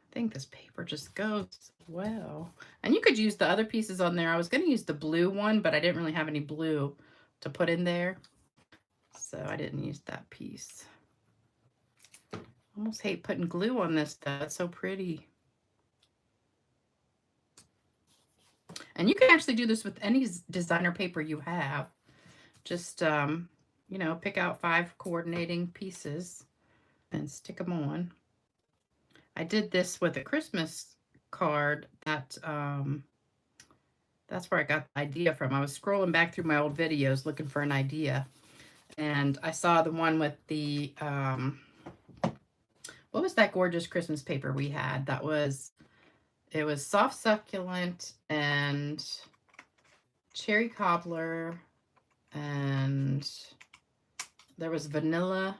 Speaker 1: I think this paper just goes well. And you could use the other pieces on there. I was going to use the blue one, but I didn't really have any blue to put in there, so I didn't use that piece. Almost hate putting glue on this though. It's so pretty. And you can actually do this with any designer paper you have. Just, pick out 5 coordinating pieces and stick them on. I did this with a Christmas card that, that's where I got the idea from. I was scrolling back through my old videos looking for an idea. And I saw the one with the, what was that gorgeous Christmas paper we had? It was soft succulent and cherry cobbler, and there was vanilla,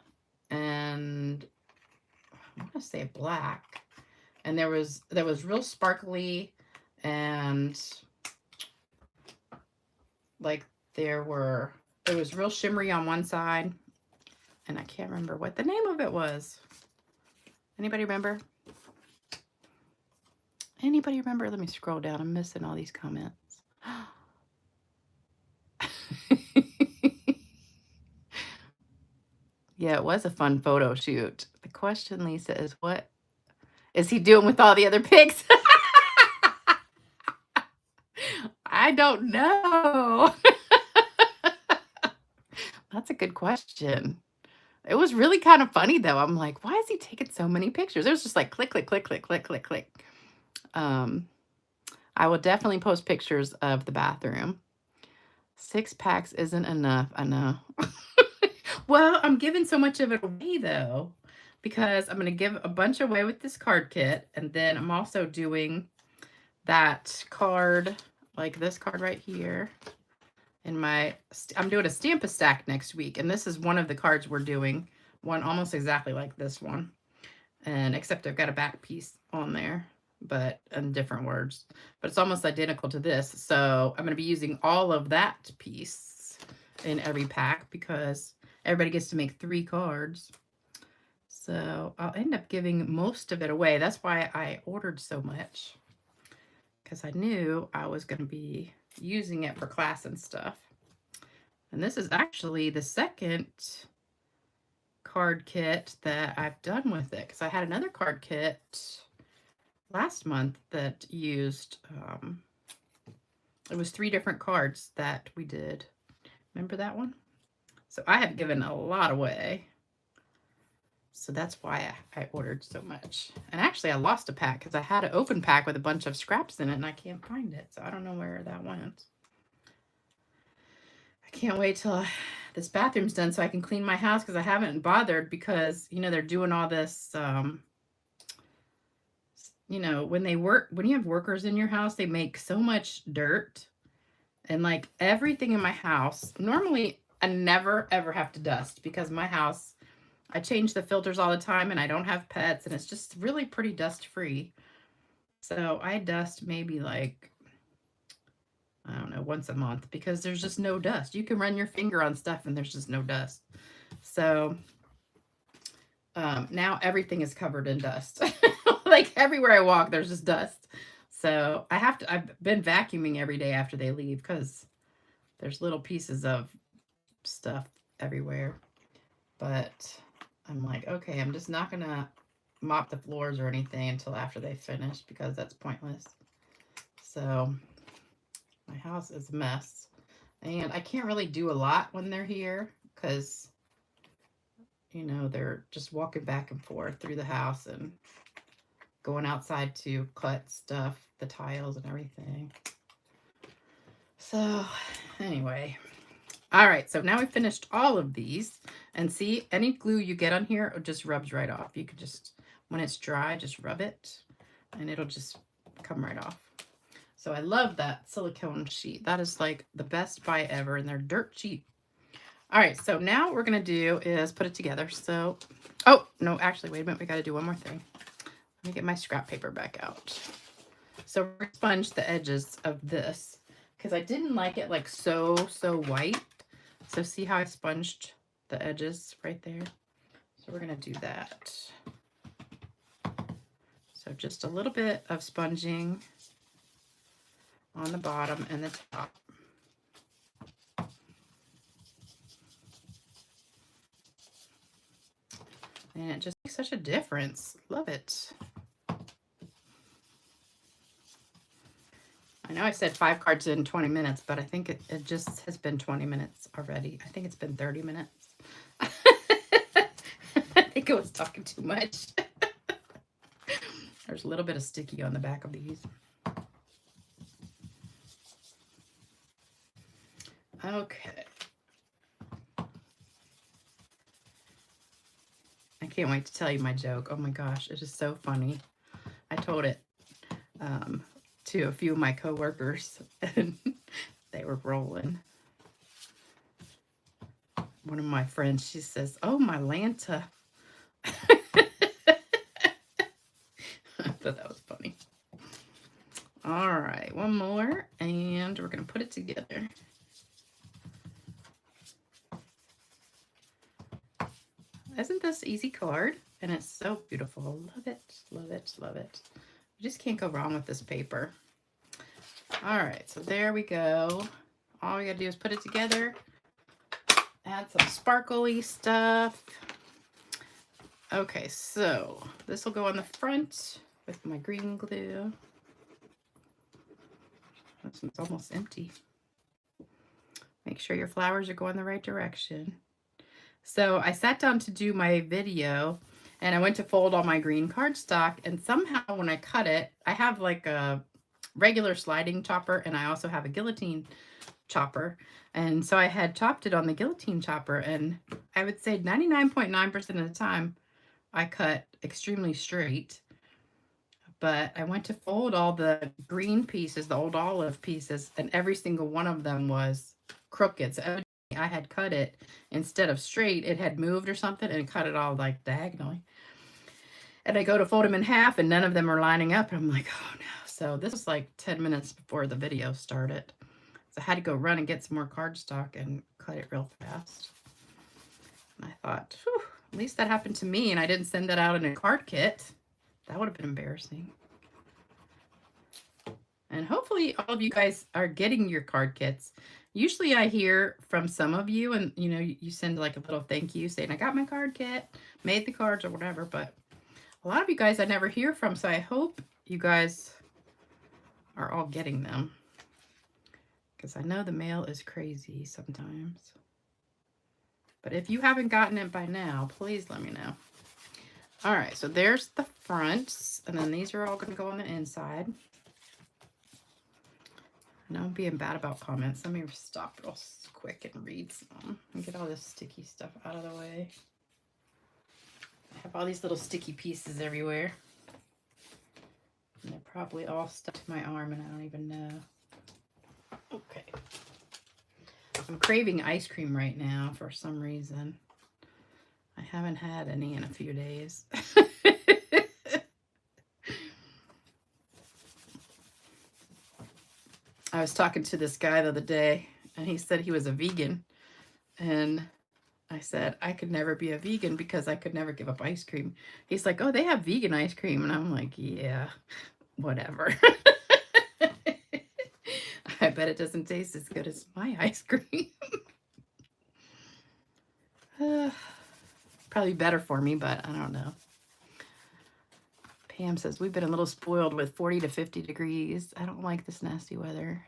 Speaker 1: and I want to say black, and there was real sparkly, and like it was real shimmery on one side, and I can't remember what the name of it was. Anybody remember? Anybody remember? Let me scroll down. I'm missing all these comments. Yeah, it was a fun photo shoot. The question, Lisa, is what is he doing with all the other pigs? I don't know. That's a good question. It was really kind of funny though. I'm like, why is he taking so many pictures? It was just like click, click, click, click, click, click, click. I will definitely post pictures of the bathroom. 6 packs isn't enough. I know. Well, I'm giving so much of it away though, because I'm going to give a bunch away with this card kit. And then I'm also doing that card, like this card right here. I'm doing a Stamp-A-Stack next week. And this is one of the cards we're doing. One almost exactly like this one. And except I've got a back piece on there, but in different words. But it's almost identical to this. So I'm going to be using all of that piece in every pack because everybody gets to make 3 cards. So I'll end up giving most of it away. That's why I ordered so much, because I knew I was going to be using it for class and stuff. And this is actually the second card kit that I've done with it, because I had another card kit last month that used, it was 3 different cards that we did. Remember that one? So I have given a lot away. So that's why I ordered so much. And actually I lost a pack because I had an open pack with a bunch of scraps in it and I can't find it. So I don't know where that went. I can't wait till this bathroom's done so I can clean my house, because I haven't bothered because, you know, they're doing all this, you know, when you have workers in your house, they make so much dirt. And like everything in my house, normally I never ever have to dust because my house, I change the filters all the time and I don't have pets and it's just really pretty dust free. So I dust maybe like, I don't know, once a month because there's just no dust. You can run your finger on stuff and there's just no dust. So now everything is covered in dust. Like everywhere I walk, there's just dust. So I've been vacuuming every day after they leave because there's little pieces of stuff everywhere. But I'm like, okay, I'm just not gonna mop the floors or anything until after they finish because that's pointless. So my house is a mess. And I can't really do a lot when they're here because, you know, they're just walking back and forth through the house and going outside to cut stuff, the tiles and everything. So anyway, all right, so now we finished all of these, and see, any glue you get on here, it just rubs right off. You could just, when it's dry, just rub it and it'll just come right off. So I love that silicone sheet. That is like the best buy ever, and they're dirt cheap. All right, so now what we're gonna do is put it together. So, oh, no, actually, wait a minute, we gotta do one more thing. Let me get my scrap paper back out. So we're gonna sponge the edges of this because I didn't like it like so white. So see how I sponged the edges right there? So we're gonna do that. So just a little bit of sponging on the bottom and the top. And it just makes such a difference. Love it. I know I said 5 cards in 20 minutes, but I think it just has been 20 minutes already. I think it's been 30 minutes. I think I was talking too much. There's a little bit of sticky on the back of these. Okay. I can't wait to tell you my joke. Oh my gosh, it is so funny. I told it to a few of my coworkers, and they were rolling. One of my friends, she says, "Oh, my Lanta." I thought that was funny. All right, one more, and we're going to put it together. Isn't this easy card? And it's so beautiful. Love it, love it, love it. You just can't go wrong with this paper. All right, so there we go. All we got to do is put it together. Add some sparkly stuff. Okay, so this will go on the front with my green glue. This one's almost empty. Make sure your flowers are going the right direction. So I sat down to do my video and I went to fold all my green cardstock, and somehow when I cut it, I have like a regular sliding chopper and I also have a guillotine chopper. And so I had chopped it on the guillotine chopper, and I would say 99.9% of the time I cut extremely straight. But I went to fold all the green pieces, the old olive pieces, and every single one of them was crooked. So evidently I had cut it instead of straight, it had moved or something and cut it all like diagonally. And I go to fold them in half and none of them are lining up. And I'm like, oh no. So this was like 10 minutes before the video started. So I had to go run and get some more cardstock and cut it real fast. And I thought, whew, at least that happened to me and I didn't send that out in a card kit. That would have been embarrassing. And hopefully all of you guys are getting your card kits. Usually I hear from some of you and, you know, you send like a little thank you saying, I got my card kit, made the cards or whatever. But a lot of you guys I never hear from. So I hope you guys are all getting them. Because I know the mail is crazy sometimes. But if you haven't gotten it by now, please let me know. All right, so there's the fronts, and then these are all going to go on the inside. And I'm being bad about comments. Let me stop real quick and read some and get all this sticky stuff out of the way. I have all these little sticky pieces everywhere. And they're probably all stuck to my arm, and I don't even know. Okay. I'm craving ice cream right now for some reason. I haven't had any in a few days. I was talking to this guy the other day, and he said he was a vegan. And I said, I could never be a vegan because I could never give up ice cream. He's like, oh, they have vegan ice cream. And I'm like, yeah, whatever. I bet it doesn't taste as good as my ice cream. Probably better for me, but I don't know. Pam says, we've been a little spoiled with 40 to 50 degrees. I don't like this nasty weather.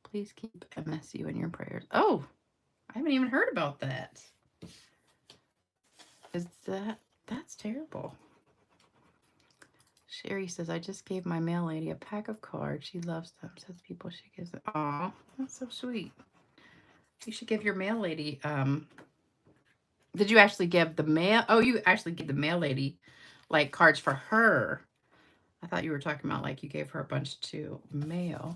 Speaker 1: Please keep MSU in your prayers. Oh, I haven't even heard about that. That's terrible. Sherry says, I just gave my mail lady a pack of cards. She loves them. Says people she gives them. Aw, that's so sweet. You should give your mail lady, did you actually give the mail? Oh, you actually gave the mail lady like cards for her. I thought you were talking about like you gave her a bunch to mail.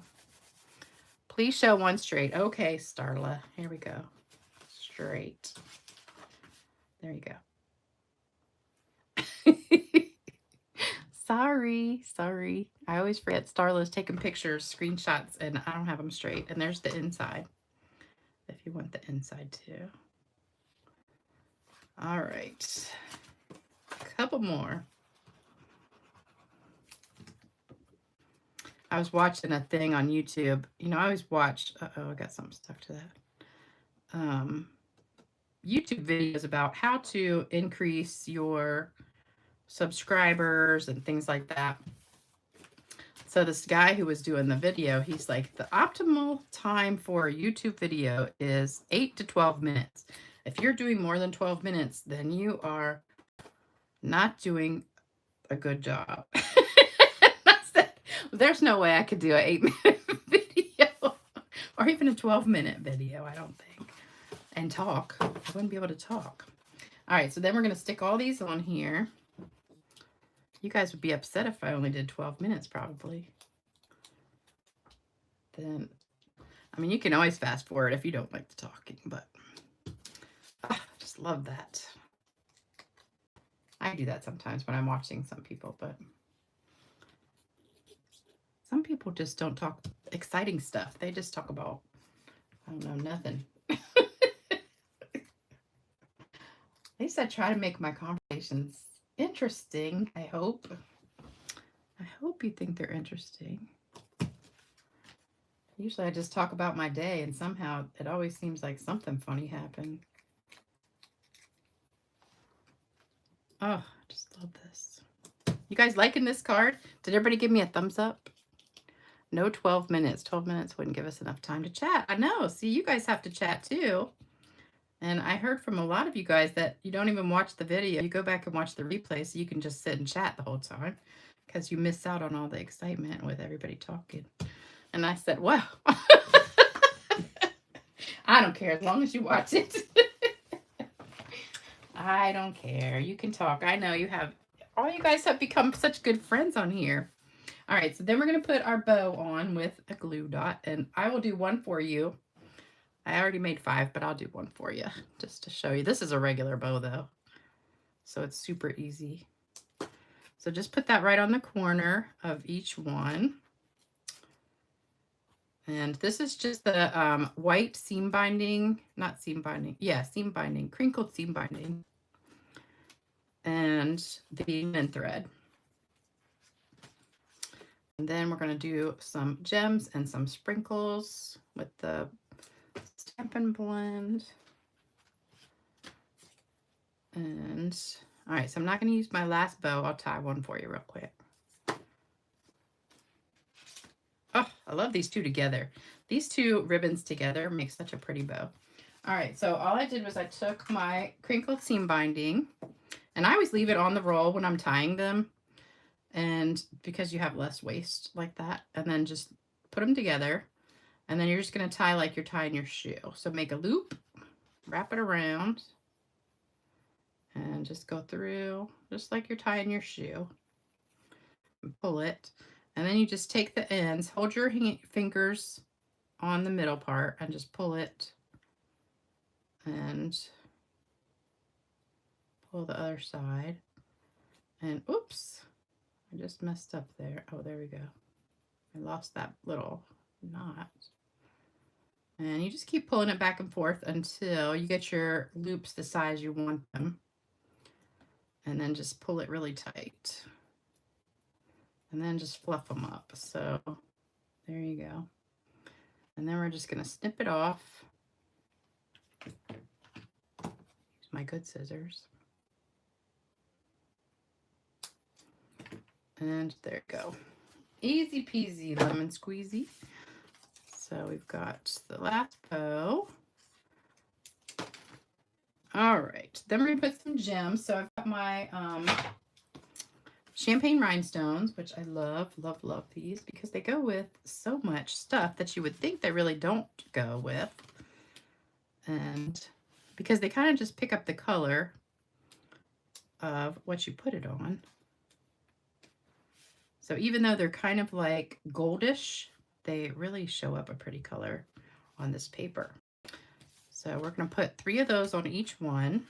Speaker 1: Please show one straight. Okay, Starla. Here we go. Straight. There you go. Sorry. I always forget Starla's taking pictures, screenshots, and I don't have them straight. And there's the inside. If you want the inside too. All right. A couple more. I was watching a thing on YouTube. You know, I always watch, I got something stuck to that. YouTube videos about how to increase your subscribers and things like that. So this guy who was doing the video, he's like, the optimal time for a YouTube video is 8 to 12 minutes. If you're doing more than 12 minutes, then you are not doing a good job. There's no way I could do an 8-minute video or even a 12-minute video, I don't think. And talk. I wouldn't be able to talk. All right, so then we're going to stick all these on here. You guys would be upset if I only did 12 minutes, probably. Then I mean, you can always fast forward if you don't like the talking, but I just love that. I do that sometimes when I'm watching some people, but some people just don't talk exciting stuff. They just talk about, I don't know, nothing. At least I try to make my conversations interesting, I hope. I hope you think they're interesting. Usually I just talk about my day, and somehow it always seems like something funny happened. Oh, I just love this. You guys liking this card? Did everybody give me a thumbs up? No 12 minutes. 12 minutes wouldn't give us enough time to chat. I know. See, you guys have to chat too. And I heard from a lot of you guys that you don't even watch the video. You go back and watch the replay so you can just sit and chat the whole time because you miss out on all the excitement with everybody talking. And I said, well, I don't care as long as you watch it. I don't care. You can talk. I know you have, all you guys have become such good friends on here. All right, so then we're going to put our bow on with a glue dot, and I will do one for you. I already made 5, but I'll do one for you just to show you. This is a regular bow, though, so it's super easy. So just put that right on the corner of each one. And this is just the white seam binding, not seam binding, yeah, seam binding, crinkled seam binding, and the linen thread. And then we're going to do some gems and some sprinkles with the Stampin' Blend. And all right, so I'm not going to use my last bow. I'll tie one for you real quick. Oh, I love these two together. These two ribbons together make such a pretty bow. All right, so all I did was I took my crinkled seam binding, and I always leave it on the roll when I'm tying them, and because you have less waste like that, and then just put them together, and then you're just going to tie like you're tying your shoe. So make a loop, wrap it around, and just go through just like you're tying your shoe, and pull it. And then you just take the ends, hold your fingers on the middle part and just pull it and pull the other side. And oops, I just messed up there. Oh, there we go. I lost that little knot. And you just keep pulling it back and forth until you get your loops the size you want them. And then just pull it really tight. And then just fluff them up. So there you go. And then we're just going to snip it off. Use my good scissors. And there you go. Easy peasy lemon squeezy. So we've got the last bow. All right. Then we're going to put some gems. So I've got my champagne rhinestones, which I love, love, love these because they go with so much stuff that you would think they really don't go with. And because they kind of just pick up the color of what you put it on. So even though they're kind of like goldish, they really show up a pretty color on this paper. So we're going to put 3 of those on each one.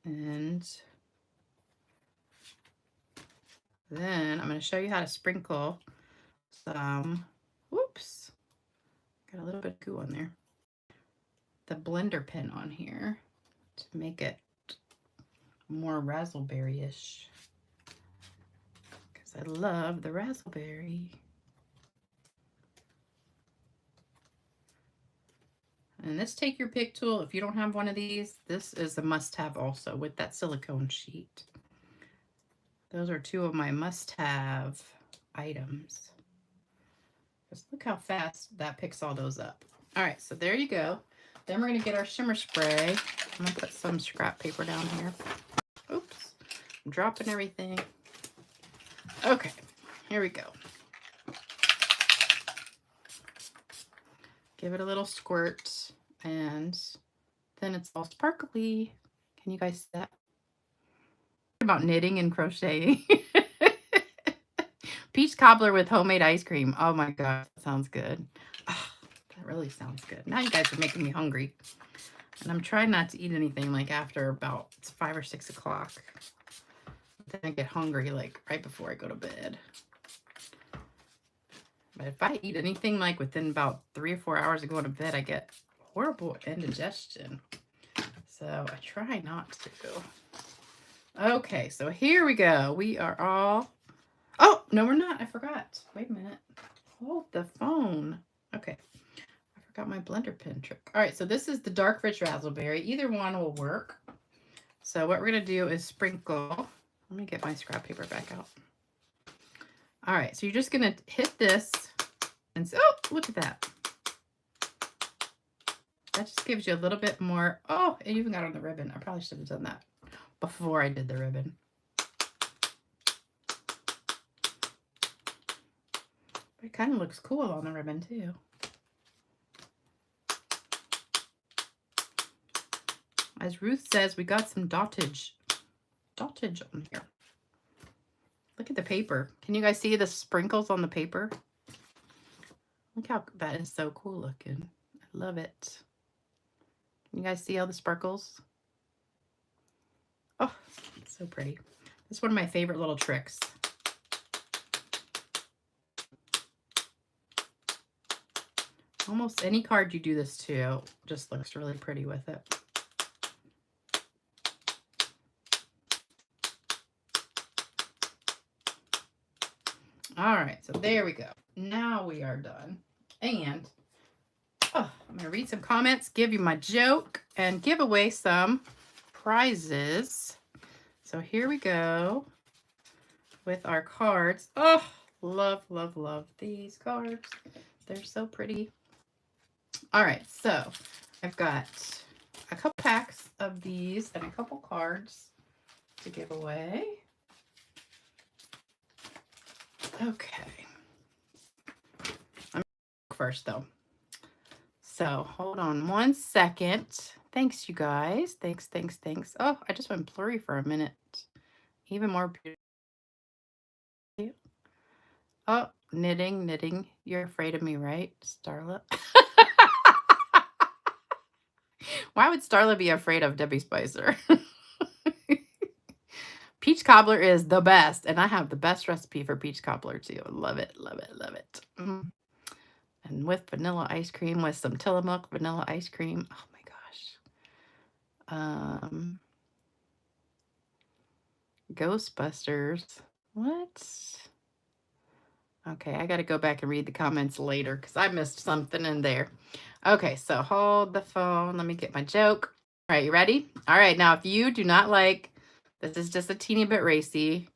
Speaker 1: And then I'm going to show you how to sprinkle some, whoops, got a little bit of goo on there, the blender pen on here to make it more raspberry-ish, because I love the raspberry. And this take your pick tool. If you don't have one of these, this is a must-have also with that silicone sheet. Those are 2 of my must-have items. Just look how fast that picks all those up. All right, so there you go. Then we're going to get our shimmer spray. I'm going to put some scrap paper down here. Oops, I'm dropping everything. Okay, here we go. Give it a little squirt, and then it's all sparkly. Can you guys see that? About knitting and crocheting. Peach cobbler with homemade ice cream. Oh my gosh, that sounds good. Oh, that really sounds good. Now you guys are making me hungry. And I'm trying not to eat anything like after about 5 or 6 o'clock. Then I get hungry like right before I go to bed. But if I eat anything like within about 3 or 4 hours of going to bed, I get horrible indigestion. So I try not to. Okay, so here we go. We are all... Oh, no, we're not. I forgot. Wait a minute. Hold the phone. Okay. I forgot my blender pin trick. All right, so this is the dark rich raspberry. Either one will work. So what we're going to do is sprinkle. Let me get my scrap paper back out. All right, so you're just going to hit this and say, oh, look at that. That just gives you a little bit more. Oh, it even got on the ribbon. I probably should have done that before I did the ribbon. It kind of looks cool on the ribbon too. As Ruth says, we got some dottage on here. Look at the paper. Can you guys see the sprinkles on the paper? Look how that is so cool looking. I love it. Can you guys see all the sparkles? Oh, it's so pretty. This is one of my favorite little tricks. Almost any card you do this to just looks really pretty with it. All right, so there we go. Now we are done. And I'm going to read some comments, give you my joke, and give away some prizes. So here we go with our cards. Oh, love, love, love these cards. They're so pretty. All right, so I've got a couple packs of these and a couple cards to give away. Okay. I'm first though. So hold on one second. Thanks, you guys. Thanks, thanks, thanks. Oh, I just went blurry for a minute. Even more beautiful. Oh, knitting, knitting. You're afraid of me, right, Starla? Why would Starla be afraid of Debbie Spicer? Peach cobbler is the best, and I have the best recipe for peach cobbler too. Love it, love it, love it. And with vanilla ice cream, with some Tillamook vanilla ice cream. Oh my gosh. Ghostbusters. What? Okay, I got to go back and read the comments later because I missed something in there. Okay, so hold the phone. Let me get my joke. All right, you ready? All right, now if you do not like, this is just a teeny bit racy,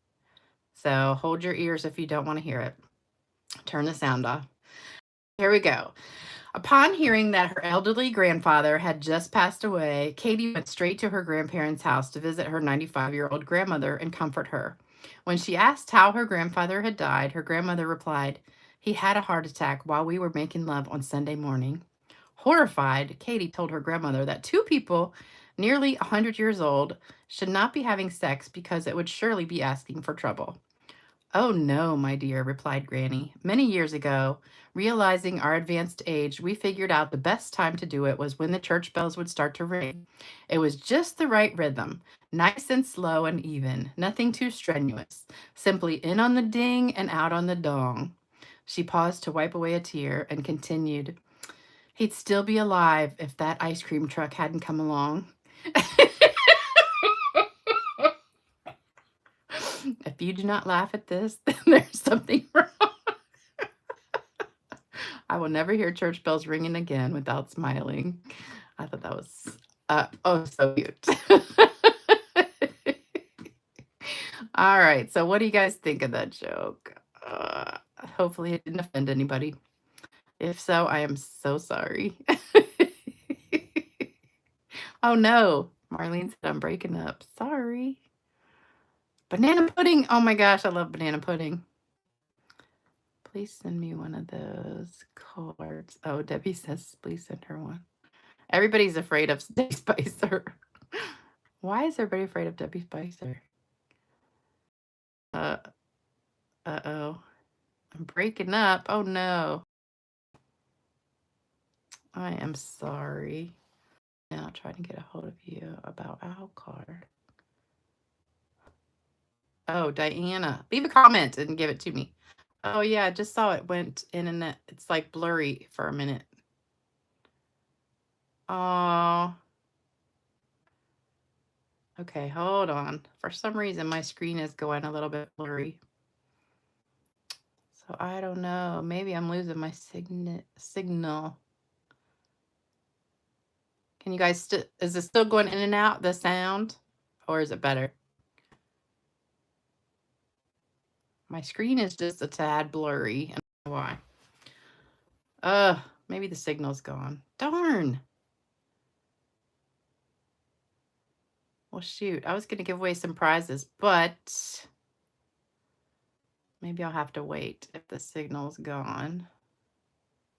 Speaker 1: so hold your ears if you don't want to hear it. Turn the sound off. Here we go. Upon hearing that her elderly grandfather had just passed away, Katie went straight to her grandparents' house to visit her 95-year-old grandmother and comfort her. When she asked how her grandfather had died, her grandmother replied, "He had a heart attack while we were making love on Sunday morning." Horrified, Katie told her grandmother that two people nearly 100 years old should not be having sex because it would surely be asking for trouble. "Oh no, my dear," replied Granny. "Many years ago, realizing our advanced age, we figured out the best time to do it was when the church bells would start to ring. It was just the right rhythm, nice and slow and even, nothing too strenuous, simply in on the ding and out on the dong." She paused to wipe away a tear and continued, "He'd still be alive if that ice cream truck hadn't come along." If you do not laugh at this, then there's something wrong. I will never hear church bells ringing again without smiling. I thought that was, oh, so cute. All right, so what do you guys think of that joke? Hopefully it didn't offend anybody. If so, I am so sorry. Oh no, Marlene said I'm breaking up. Sorry. Banana pudding. Oh my gosh, I love banana pudding. Please send me one of those cards. Oh, Debbie says please send her one. Everybody's afraid of Debbie Spicer. Why is everybody afraid of Debbie Spicer? Uh-oh. I'm breaking up. Oh no. I am sorry. Now trying to get a hold of you about our card. Oh, Diana. Leave a comment and give it to me. Oh yeah, I just saw it went in and it's like blurry for a minute. Oh. Okay, hold on. For some reason my screen is going a little bit blurry. So I don't know. Maybe I'm losing my signal. Can you guys is it still going in and out, the sound? Or is it better? My screen is just a tad blurry. I don't know why. Maybe the signal's gone. Darn. Well, shoot. I was going to give away some prizes, but maybe I'll have to wait if the signal's gone.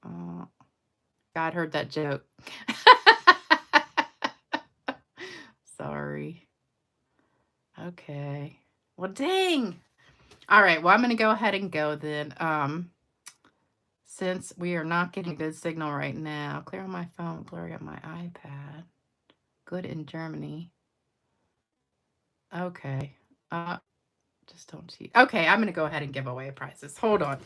Speaker 1: God heard that joke. Sorry. Okay. Well, dang. All right. Well, I'm going to go ahead and go then. Since we are not getting a good signal right now. Clear on my phone, blurry on my iPad. Good in Germany. Okay. Just don't cheat. Okay, I'm going to go ahead and give away prizes. Hold on.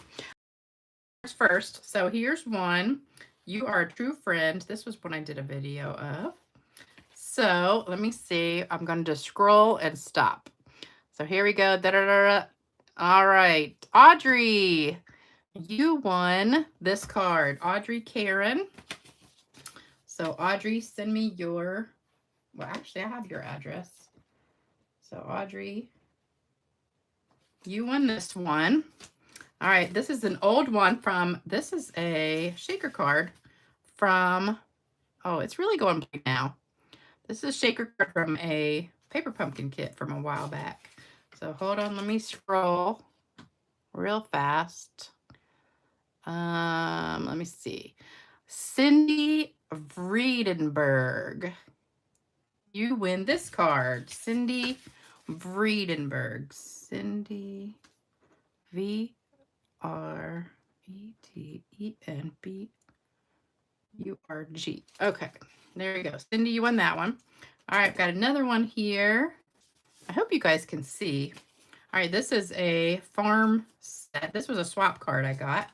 Speaker 1: First, so here's one. You are a true friend. This was one I did a video of. So let me see. I'm going to just scroll and stop. So here we go. Da-da-da-da. All right. Audrey, you won this card. Audrey Karen. So Audrey, send me your, well, actually I have your address. So Audrey, you won this one. All right, this is an old one from, this is a shaker card from, oh, it's really going big now. This is a shaker card from a paper pumpkin kit from a while back. So hold on, let me scroll real fast. Let me see. Cindy Vredenberg. You win this card. Cindy Vredenberg. Cindy VREDENBURG. Okay, there you go. Cindy, you won that one. All right, got another one here. I hope you guys can see. All right, this is a farm set. This was a swap card I got.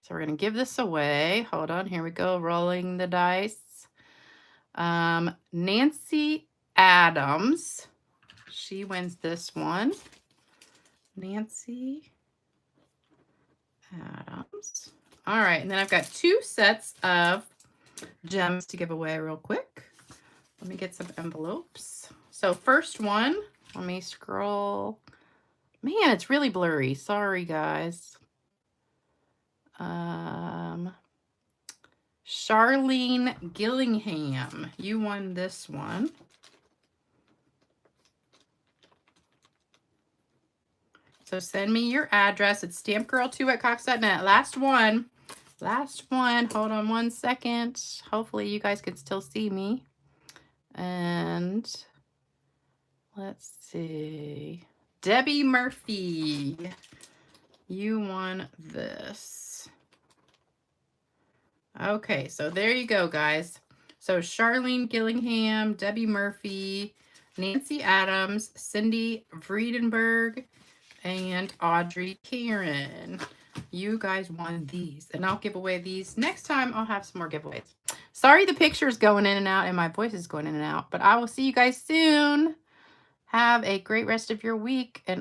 Speaker 1: So we're going to give this away. Hold on. Here we go. Rolling the dice. Nancy Adams. She wins this one. Nancy Adams. All right. And then I've got 2 sets of gems to give away real quick. Let me get some envelopes. So first one, let me scroll. Man, it's really blurry. Sorry, guys. Charlene Gillingham, you won this one. So send me your address. It's stampgirl2@cox.net. Last one. Last one. Hold on one second. Hopefully you guys can still see me. And let's see. Debbie Murphy, you won this. Okay, so there you go, guys. So Charlene Gillingham, Debbie Murphy, Nancy Adams, Cindy Vredenberg, and Audrey Karen. You guys won these, and I'll give away these. Next time, I'll have some more giveaways. Sorry the picture's going in and out, and my voice is going in and out, but I will see you guys soon. Have a great rest of your week, and